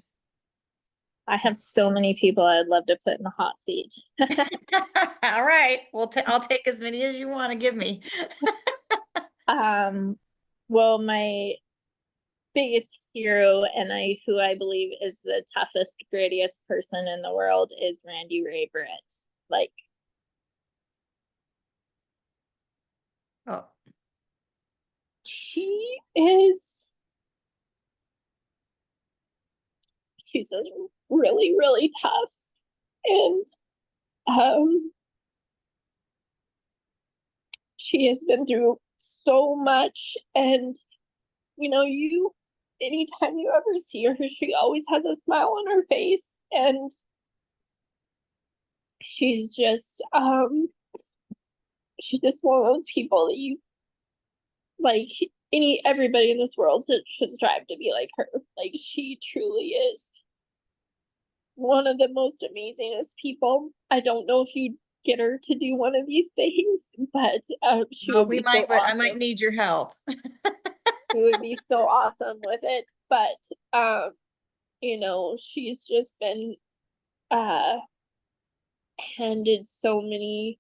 I have so many people I'd love to put in the hot seat. All right, I'll take as many as you want to give me. Um, well, my biggest hero and who I believe is the toughest, grittiest person in the world is Randy Ray Britt. Like Oh, she is, she's just really, really tough. And she has been through so much. And you know, anytime you ever see her, she always has a smile on her face. And she's just she's just one of those people that you like everybody in this world should strive to be like her. Like she truly is one of the most amazingest people. I don't know if you'd get her to do one of these things, but she well, would be so I might awesome. need your help. She would be so awesome with it. But you know, she's just been uh handed so many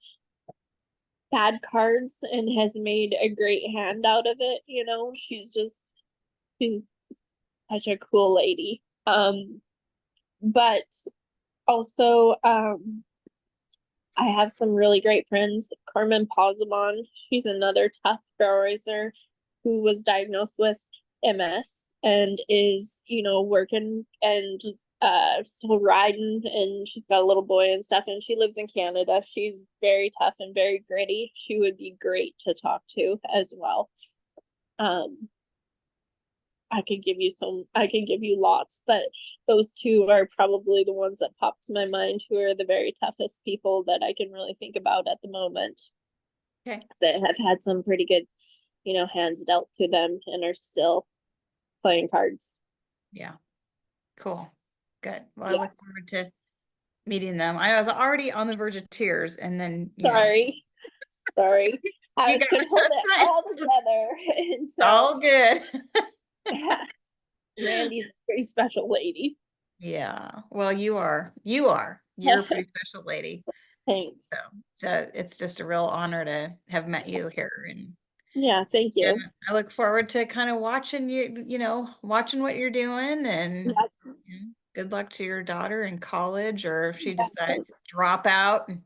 bad cards and has made a great hand out of it. You know, she's such a cool lady. But also, I have some really great friends. Carmen Pozamon, she's another tough trail racer who was diagnosed with MS and is, you know, working and still riding, and she's got a little boy and stuff, and she lives in Canada. She's very tough and very gritty. She would be great to talk to as well. Um, I could give you lots, but those two are probably the ones that pop to my mind who are the very toughest people that I can really think about at the moment Okay. that have had some pretty good, you know, hands dealt to them and are still playing cards. Yeah. Cool. Good. Well, I Yeah. look forward to meeting them. I was already on the verge of tears and then, Sorry. Sorry. I you was got couldn't it. hold it That's fine. all together. And so All good. Randy's a pretty special lady. Yeah. Well, you're a pretty special lady. Thanks. So it's just a real honor to have met you here. Yeah, thank And you. I look forward to kind of watching watching what you're doing and Yeah, good luck to your daughter in college or if she yeah, decides thanks. to drop out and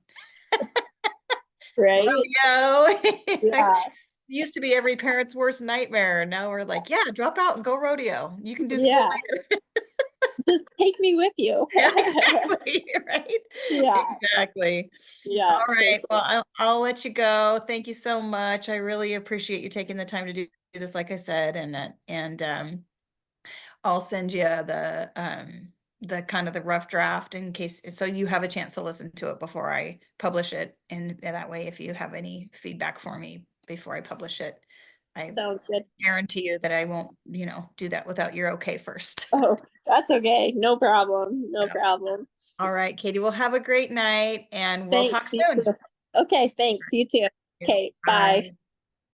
Right? rodeo. Yeah. Used to be every parent's worst nightmare. And now we're like, yeah, drop out and go rodeo. You can do school Yeah. later. Just take me with you. Yeah, exactly. Right. Yeah. Exactly. Yeah, All for right. Well, sure. I'll let you go. Thank you so much. I really appreciate you taking the time to do this, like I said, and I'll send you the kind of the rough draft in case so you have a chance to listen to it before I publish it. And that way, if you have any feedback for me before I publish it, I Sounds good. guarantee you that I won't, do that without your okay first. Oh, That's okay. No problem. No Yeah. problem. All right, Katie, well, have a great night and we'll Thanks. talk You soon. too. Okay, thanks. You too. Okay, bye. Bye.